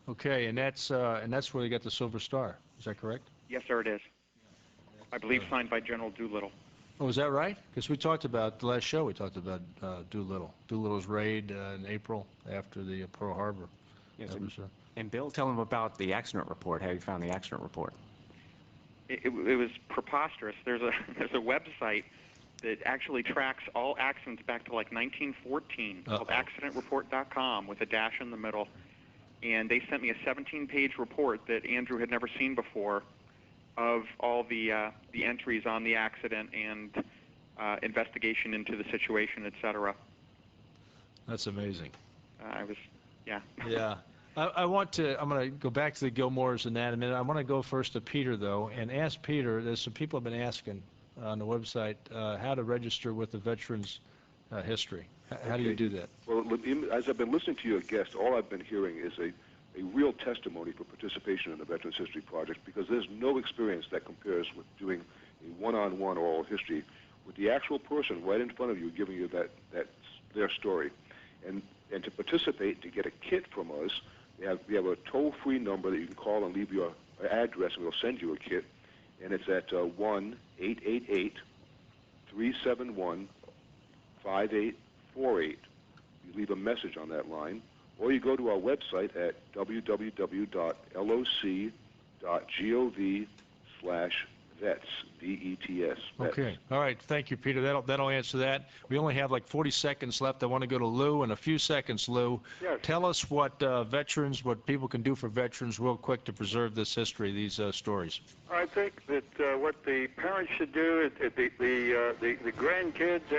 Okay, and that's where they got the Silver Star. Is that correct? Yes, sir, it is. I believe signed by General Doolittle. Oh, is that right? Because we talked about, the last show we talked about Doolittle. Doolittle's raid in April after the Pearl Harbor. Yes, and Bill, tell them about the accident report, how you found the accident report. It was preposterous. There's a website that actually tracks all accidents back to like 1914 called accidentreport.com with a dash in the middle. And they sent me a 17-page report that Andrew had never seen before of all the entries on the accident and investigation into the situation, etc. That's amazing. Yeah. I'm going to go back to the Gilmores in that in a minute. I want to go first to Peter, though, and ask Peter, there's some people have been asking on the website how to register with the Veterans History. How do you do that? Well, as I've been listening to your guest, all I've been hearing is a real testimony for participation in the Veterans History Project, because there's no experience that compares with doing a one-on-one oral history with the actual person right in front of you giving you their story. And to participate, to get a kit from us, we have a toll-free number that you can call and leave your address, and we'll send you a kit. And it's at 1-888-371-5848. You leave a message on that line, or you go to our website at www.loc.gov/ Vets, V-E-T-S. Vets. Okay. All right. Thank you, Peter. That'll answer that. We only have like 40 seconds left. I want to go to Lou in a few seconds. Lou, Yes. tell us what veterans, what people can do for veterans real quick to preserve this history, these stories. I think that what the parents should do, the grandkids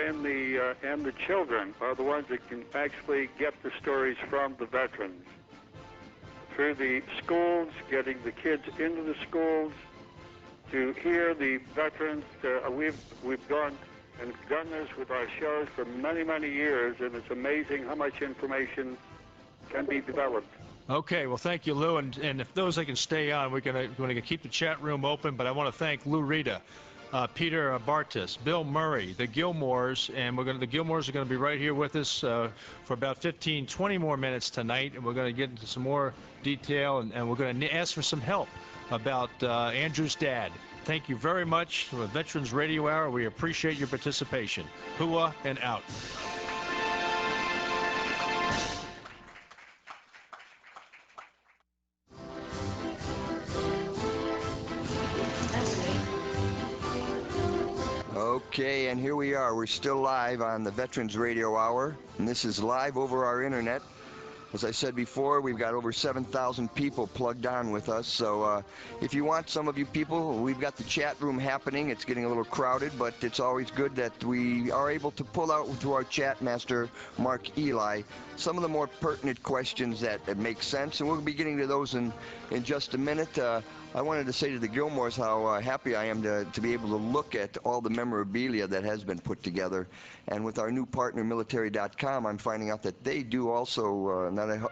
and the children are the ones that can actually get the stories from the veterans. Through the schools, getting the kids into the schools, to hear the veterans. We've gone and done this with our shows for many, many years, and it's amazing how much information can be developed. Okay, well, thank you, Lou. And if those that can stay on, we're going to keep the chat room open. But I want to thank Lou Reda, Peter Bartis, Bill Murray, the Gilmores, and the Gilmores are going to be right here with us for about 15, 20 more minutes tonight, and we're going to get into some more detail, and we're going to ask for some help about Andrew's dad. Thank you very much for the Veterans Radio Hour. We appreciate your participation. Hua and out. Okay, and here we are. We're still live on the Veterans Radio Hour, and this is live over our internet. As I said before, we've got over 7,000 people plugged on with us, so if you want, some of you people, we've got the chat room happening. It's getting a little crowded, but it's always good that we are able to pull out through our chat master, Mark Eli, some of the more pertinent questions that make sense, and we'll be getting to those in just a minute. I wanted to say to the Gilmores how happy I am to be able to look at all the memorabilia that has been put together. And with our new partner, military.com, I'm finding out that they do also not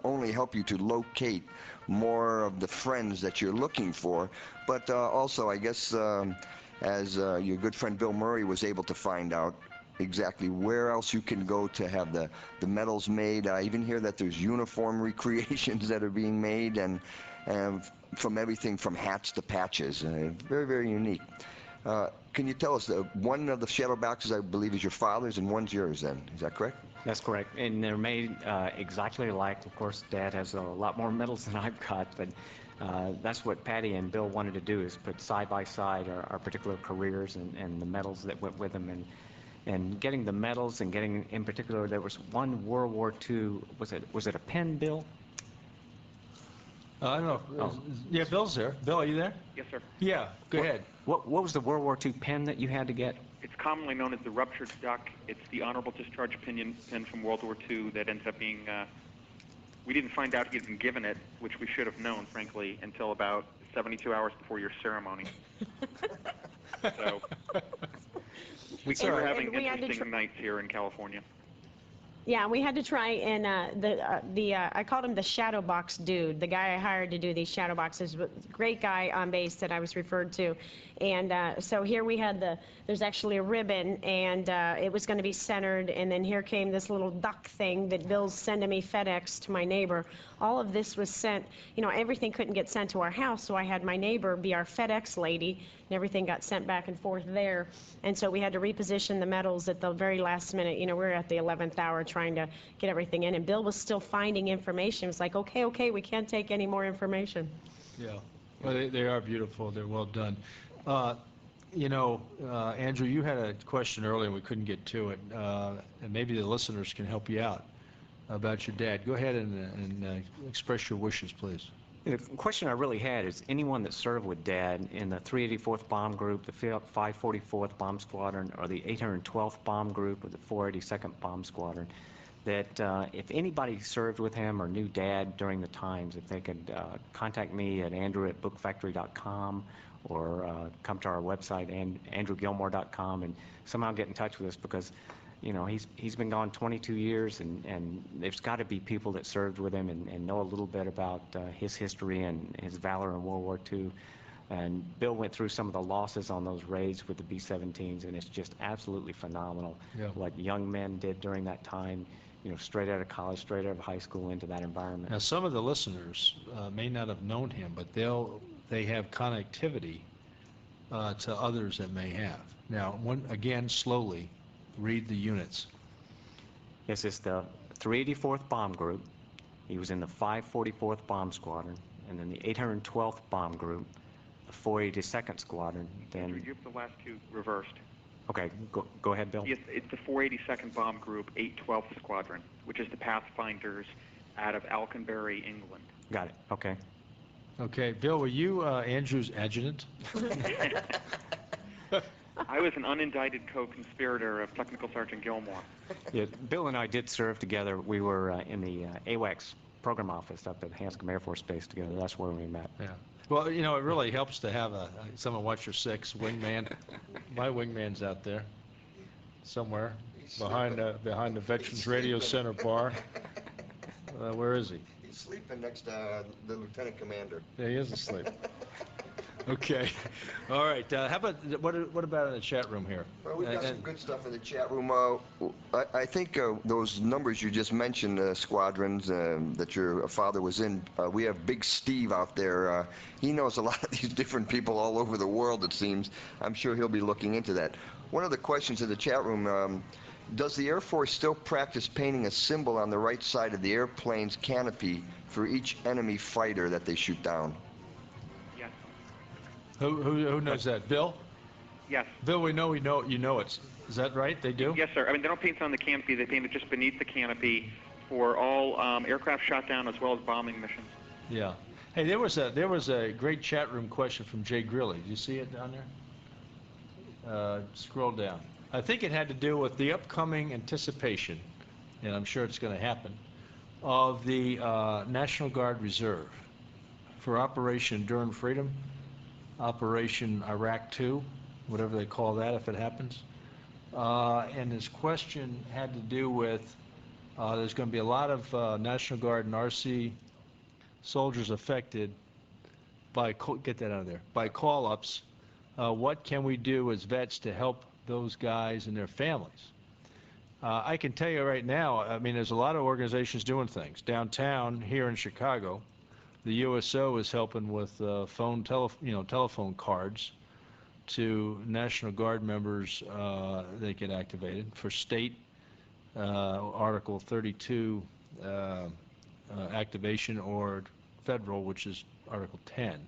only help you to locate more of the friends that you're looking for, but also, I guess, as your good friend Bill Murray was able to find out, exactly where else you can go to have the medals made. I even hear that there's uniform recreations that are being made, and from everything from hats to patches. Very, very unique. Can you tell us, one of the shadow boxes, I believe, is your father's and one's yours then? Is that correct? That's correct. And they're made exactly alike. Of course, Dad has a lot more medals than I've got, but that's what Patty and Bill wanted to do, is put side by side our particular careers and the medals that went with them. And getting the medals, and getting, in particular, there was one World War II, was it a pen, Bill? I don't know. Oh. Yeah, Bill's there. Bill, are you there? Yes, sir. Yeah, go ahead. What was the World War II pen that you had to get? It's commonly known as the ruptured duck. It's the honorable discharge pen from World War II that ends up being, we didn't find out he had been given it, which we should have known, frankly, until about 72 hours before your ceremony. So we were having interesting nights here in California. Yeah, we had to try, and I called him the shadow box dude, the guy I hired to do these shadow boxes. Great guy on base that I was referred to. And so here we had there's actually a ribbon, and it was going to be centered, and then here came this little duck thing that Bill's sending me FedEx to my neighbor. All of this was sent, everything couldn't get sent to our house, so I had my neighbor be our FedEx lady, and everything got sent back and forth there. And so we had to reposition the medals at the very last minute. We were at the 11th hour trying to get everything in, and Bill was still finding information. It was like, okay, we can't take any more information. Yeah, well, they are beautiful. They're well done. Andrew, you had a question earlier and we couldn't get to it, and maybe the listeners can help you out about your dad. Go ahead and express your wishes, please. The question I really had is anyone that served with Dad in the 384th Bomb Group, the 544th Bomb Squadron, or the 812th Bomb Group, or the 482nd Bomb Squadron, that if anybody served with him or knew Dad during the times, if they could contact me at andrew@bookfactory.com or come to our website, andrewgilmore.com, and somehow get in touch with us, because he's been gone 22 years, and there's got to be people that served with him and know a little bit about his history and his valor in World War II. And Bill went through some of the losses on those raids with the B-17s, and it's just absolutely phenomenal what young men did during that time, straight out of college, straight out of high school into that environment. Now, some of the listeners may not have known him, but they have connectivity to others that may have. Now, again, slowly, read the units. Yes, it's the 384th Bomb Group. He was in the 544th Bomb Squadron, and then the 812th Bomb Group, the 482nd Squadron, Andrew, then... you have the last two reversed. Okay, go ahead, Bill. Yes, it's the 482nd Bomb Group, 812th Squadron, which is the Pathfinders out of Alconbury, England. Got it, okay. Okay, Bill, were you Andrew's adjutant? I was an unindicted co-conspirator of Technical Sergeant Gilmore. Yeah, Bill and I did serve together. We were in the AWACS program office up at Hanscom Air Force Base together. That's where we met. Yeah. Well, you know, it really helps to have someone watch your six, wingman. My wingman's out there somewhere behind the Veterans Radio Center bar. Where is he? He's sleeping next to the lieutenant commander. Yeah, he is asleep. Okay. All right. How about what about in the chat room here? Well, we've got some good stuff in the chat room. I think those numbers you just mentioned, squadrons that your father was in, we have Big Steve out there. He knows a lot of these different people all over the world, it seems. I'm sure he'll be looking into that. One of the questions in the chat room, does the Air Force still practice painting a symbol on the right side of the airplane's canopy for each enemy fighter that they shoot down? Yes. Who knows that? Bill? Yes. Bill, we know you know it. Is that right? They do? Yes, sir. I mean, they don't paint it on the canopy. They paint it just beneath the canopy for all aircraft shot down as well as bombing missions. Yeah. Hey, there was a great chat room question from Jay Grilly. Did you see it down there? Scroll down. I think it had to do with the upcoming anticipation, and I'm sure it's going to happen, of the National Guard Reserve for Operation Enduring Freedom, Operation Iraq 2, whatever they call that if it happens. And his question had to do with there's going to be a lot of National Guard and RC soldiers affected by, get that out of there, by call-ups. What can we do as vets to help those guys and their families? I can tell you right now, I mean, there's a lot of organizations doing things. Downtown here in Chicago, the USO is helping with telephone cards to National Guard members. They get activated for state Article 32 activation, or federal, which is Article 10,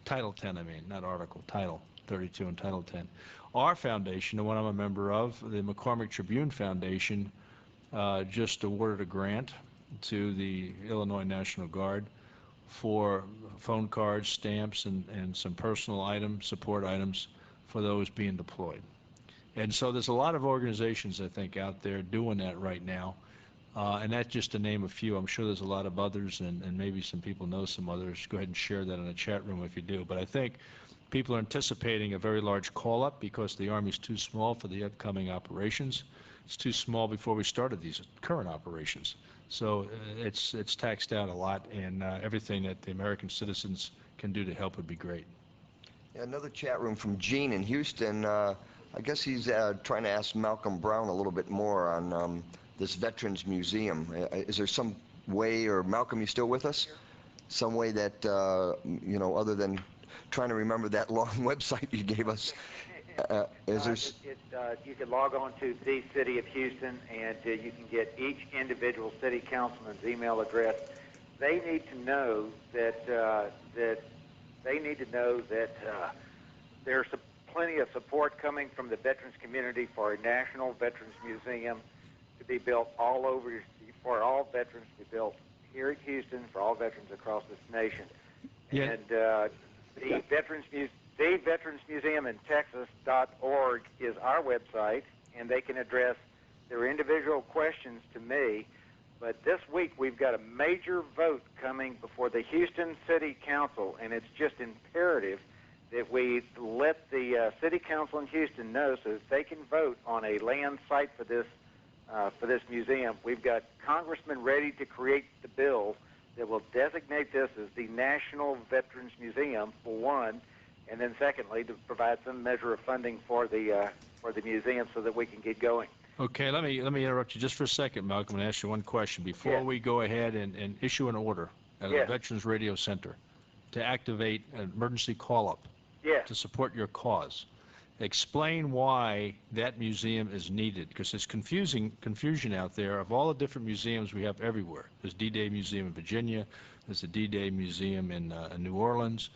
Title 10. I mean, not Article, Title 32 and Title 10. Our foundation, the one I'm a member of, the McCormick Tribune Foundation, just awarded a grant to the Illinois National Guard for phone cards, stamps, and some personal items, support items for those being deployed. And so there's a lot of organizations, I think, out there doing that right now. And that's just to name a few. I'm sure there's a lot of others, and maybe some people know some others. Go ahead and share that in the chat room if you do. But I think people are anticipating a very large call-up because the Army's too small for the upcoming operations. It's too small before we started these current operations. So it's taxed out a lot, and everything that the American citizens can do to help would be great. Yeah, another chat room from Gene in Houston. I guess he's trying to ask Malcolm Brown a little bit more on this Veterans Museum. Is there some way, or Malcolm, you still with us? Some way that, other than trying to remember that long website you gave us, you can log on to the City of Houston, and you can get each individual city councilman's email address. They need to know that there's plenty of support coming from the veterans community for a national veterans museum to be built all over, for all veterans to be built here at Houston, for all veterans across this nation. Yeah. And the Veterans Museum in Texas.org is our website, and they can address their individual questions to me. But this week we've got a major vote coming before the Houston City Council, and it's just imperative that we let the City Council in Houston know so that they can vote on a land site for this museum. We've got congressmen ready to create the bill that will designate this as the National Veterans Museum, for one, and then secondly, to provide some measure of funding for the museum so that we can get going. Okay, let me interrupt you just for a second, Malcolm, and ask you one question before we go ahead and issue an order at the Veterans Radio Center to activate an emergency call-up to support your cause. Explain why that museum is needed, because there's confusion out there of all the different museums we have everywhere. There's D-Day Museum in Virginia, there's the D-Day Museum in New Orleans,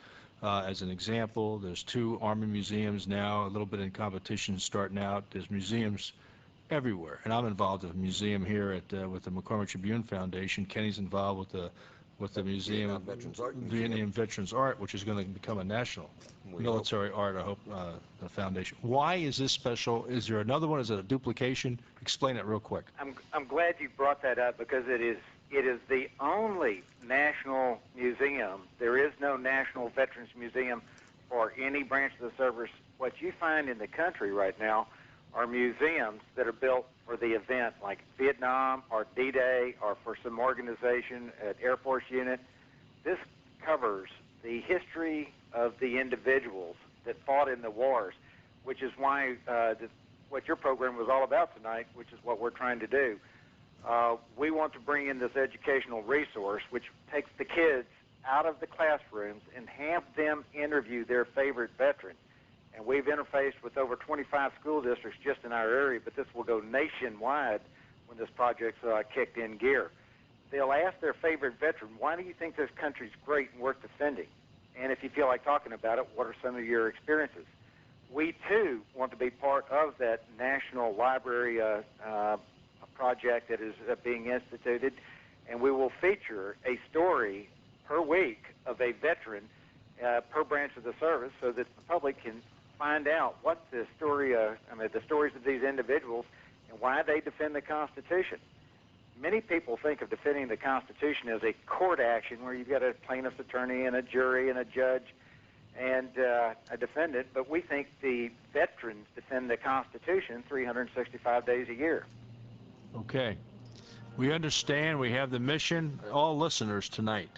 as an example. There's 2 Army museums now, a little bit in competition starting out. There's museums everywhere, and I'm involved in a museum here at with the McCormick Tribune Foundation. Kenny's involved with the Museum of Vietnam Veterans Art, which is going to become a national military art, I hope, the foundation. Why is this special? Is there another one? Is it a duplication? Explain it real quick. I'm glad you brought that up because it is the only national museum. There is no national veterans museum for any branch of the service. What you find in the country right now are museums that are built for the event, like Vietnam or D-Day or for some organization at Air Force unit. This covers the history of the individuals that fought in the wars, which is why what your program was all about tonight, which is what we're trying to do. We want to bring in this educational resource, which takes the kids out of the classrooms and have them interview their favorite veterans. And we've interfaced with over 25 school districts just in our area, but this will go nationwide when this project's kicked in gear. They'll ask their favorite veteran, why do you think this country's great and worth defending? And if you feel like talking about it, what are some of your experiences? We, too, want to be part of that National Library project that is being instituted, and we will feature a story per week of a veteran per branch of the service so that the public can find out what the story, the stories of these individuals and why they defend the Constitution. Many people think of defending the Constitution as a court action where you've got a plaintiff's attorney and a jury and a judge and a defendant, but we think the veterans defend the Constitution 365 days a year. Okay. We understand. We have the mission. All listeners tonight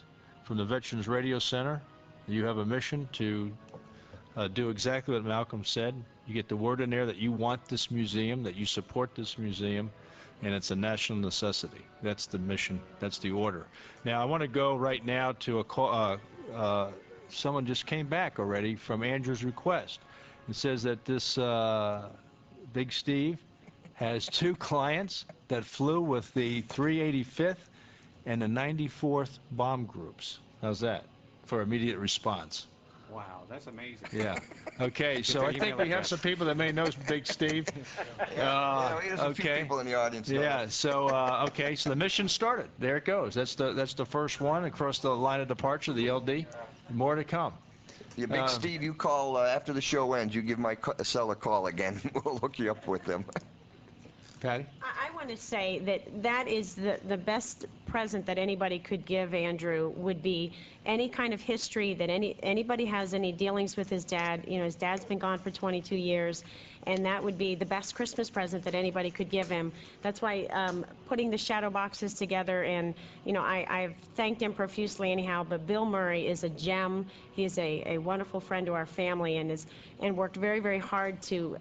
from the Veterans Radio Center, you have a mission to do exactly what Malcolm said. You get the word in there that you want this museum, that you support this museum, and it's a national necessity. That's the mission. That's the order. Now, I want to go right now to a call. Someone just came back already from Andrew's request. It says that this Big Steve has 2 clients that flew with the 385th and the 94th bomb groups. How's that for immediate response? Wow, that's amazing. Yeah. Okay, so I think we have some people that may know Big Steve. We have some few people in the audience. Yeah. So okay, so the mission started. There it goes. That's the first one across the line of departure, the LD. More to come. Yeah, Big Steve, you call after the show ends. You give my cell a call again. We'll hook you up with them. Patty? I want to say that is the best present that anybody could give Andrew would be any kind of history that anybody has any dealings with his dad. You know, his dad's been gone for 22 years, and that would be the best Christmas present that anybody could give him. That's why putting the shadow boxes together, and you know, I've thanked him profusely anyhow, but Bill Murray is a gem. He is a wonderful friend to our family and worked very, very hard to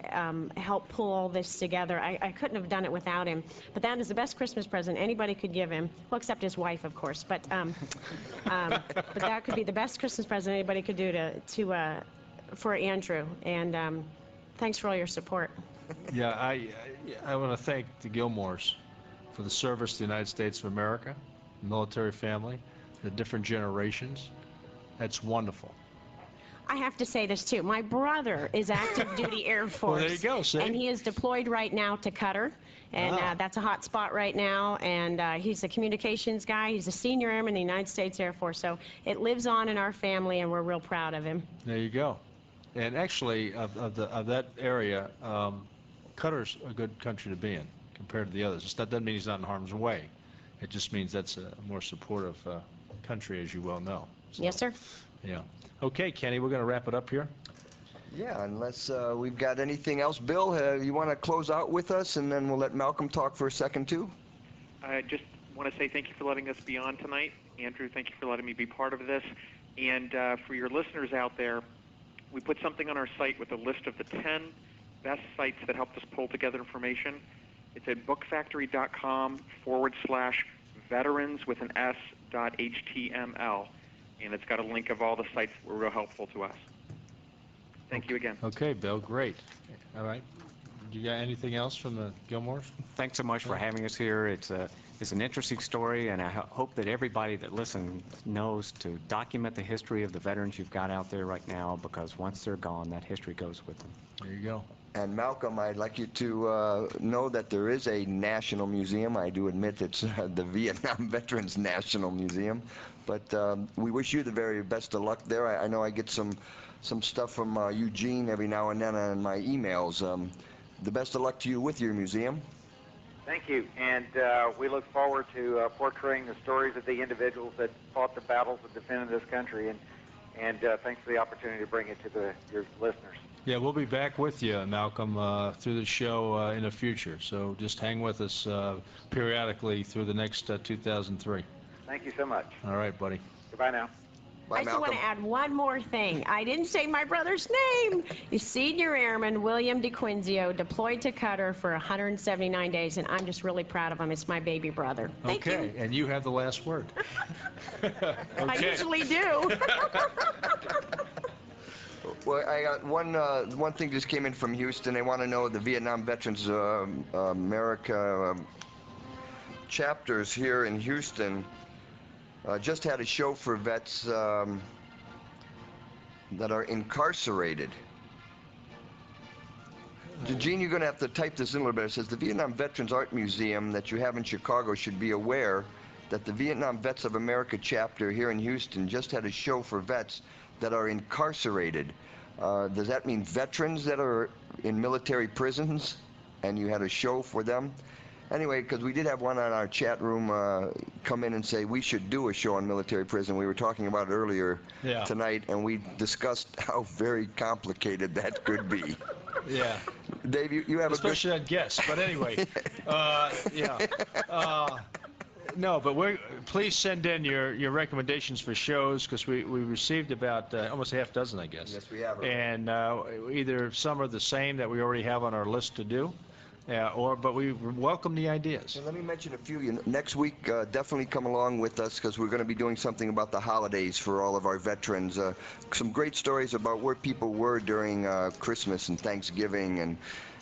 help pull all this together. I couldn't have done it without him. But that is the best Christmas present anybody could give him, well, except his wife, of course. But that could be the best Christmas present anybody could do for Andrew. And thanks for all your support. Yeah, I want to thank the Gilmores for the service to the United States of America, the military family, the different generations. That's wonderful. I have to say this too. My brother is active duty Air Force. Well, there you go, see? And he is deployed right now to Qatar. And that's a hot spot right now. And he's a communications guy. He's a senior airman in the United States Air Force. So it lives on in our family, and we're real proud of him. There you go. And actually, of that area, Qatar's a good country to be in compared to the others. That doesn't mean he's not in harm's way. It just means that's a more supportive country, as you well know. So, yes, sir. Yeah. Okay, Kenny, we're going to wrap it up here. Yeah, unless we've got anything else. Bill, you want to close out with us, and then we'll let Malcolm talk for a second, too? I just want to say thank you for letting us be on tonight. Andrew, thank you for letting me be part of this. And for your listeners out there, we put something on our site with a list of the 10 best sites that helped us pull together information. It's at bookfactory.com/veterans with an S.html. And it's got a link of all the sites that were real helpful to us. Thank you again. Okay, Bill, great. All right. You got anything else from the Gilmores? Thanks so much for having us here. It's It's an interesting story, and I hope that everybody that listens knows to document the history of the veterans you've got out there right now, because once they're gone, that history goes with them. There you go. And Malcolm, I'd like you to know that there is a national museum. I do admit it's the Vietnam Veterans National Museum, but we wish you the very best of luck there. I know I get some stuff from Eugene every now and then on my emails. The best of luck to you with your museum. Thank you, and we look forward to portraying the stories of the individuals that fought the battles and defended this country, and thanks for the opportunity to bring it to your listeners. Yeah, we'll be back with you, Malcolm, through the show in the future. So just hang with us periodically through the next 2003. Thank you so much. All right, buddy. Goodbye now. Bye, I just want to add one more thing. I didn't say my brother's name. He's Senior Airman William DeQuinzio, deployed to Qatar for 179 days, and I'm just really proud of him. It's my baby brother. Thank okay, you. And you have the last word. Okay. I usually do. Well, I got one thing just came in from Houston. They want to know the Vietnam Veterans America chapters here in Houston just had a show for vets that are incarcerated. Gene, you're going to have to type this in a little bit. It says the Vietnam Veterans Art Museum that you have in Chicago should be aware that the Vietnam Vets of America chapter here in Houston just had a show for vets that are incarcerated. Does that mean veterans that are in military prisons and you had a show for them? Anyway, because we did have one on our chat room come in and say we should do a show on military prison. We were talking about it earlier tonight, and we discussed how very complicated that could be. Yeah. Dave, you have especially that guess, but anyway, yeah. No, but please send in your recommendations for shows, because we received about almost a half dozen, I guess. Yes, we have. And either some are the same that we already have on our list to do, but we welcome the ideas. So let me mention a few. Next week, definitely come along with us, because we're going to be doing something about the holidays for all of our veterans. Some great stories about where people were during Christmas and Thanksgiving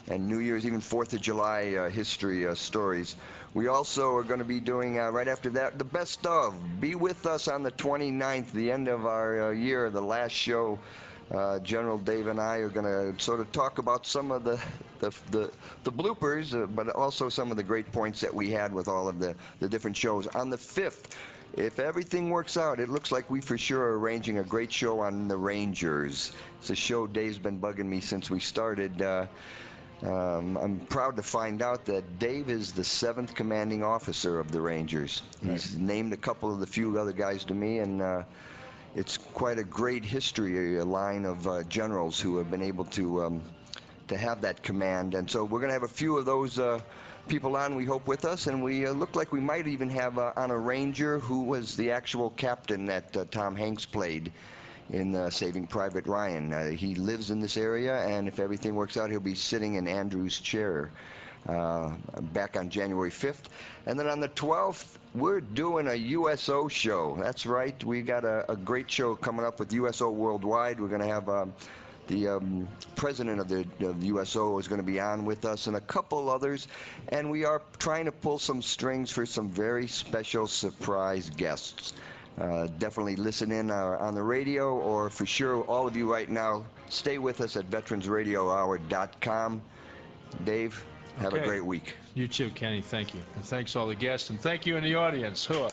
and New Year's, even 4th of July history stories. We also are going to be doing, right after that, the best of. Be with us on the 29th, the end of our year, the last show. General Dave and I are going to sort of talk about some of the bloopers, but also some of the great points that we had with all of the different shows. On the 5th, if everything works out, it looks like we for sure are arranging a great show on the Rangers. It's a show Dave's been bugging me since we started. I'm proud to find out that Dave is the 7th commanding officer of the Rangers. He's named a couple of the few other guys to me, and it's quite a great history, a line of generals who have been able to have that command. And so we're going to have a few of those people on, we hope, with us, and we look like we might even have on a Ranger who was the actual captain that Tom Hanks played in Saving Private Ryan. He lives in this area, and if everything works out, he'll be sitting in Andrew's chair back on January 5th. And then on the 12th, we're doing a USO show. That's right. We got a great show coming up with USO Worldwide. We're going to have the president of the USO is going to be on with us, and a couple others. And we are trying to pull some strings for some very special surprise guests. Definitely listen in on the radio, or for sure, all of you right now, stay with us at veteransradiohour.com. Dave, have a great week. You too, Kenny. Thank you. And thanks all the guests, and thank you in the audience. Hooah.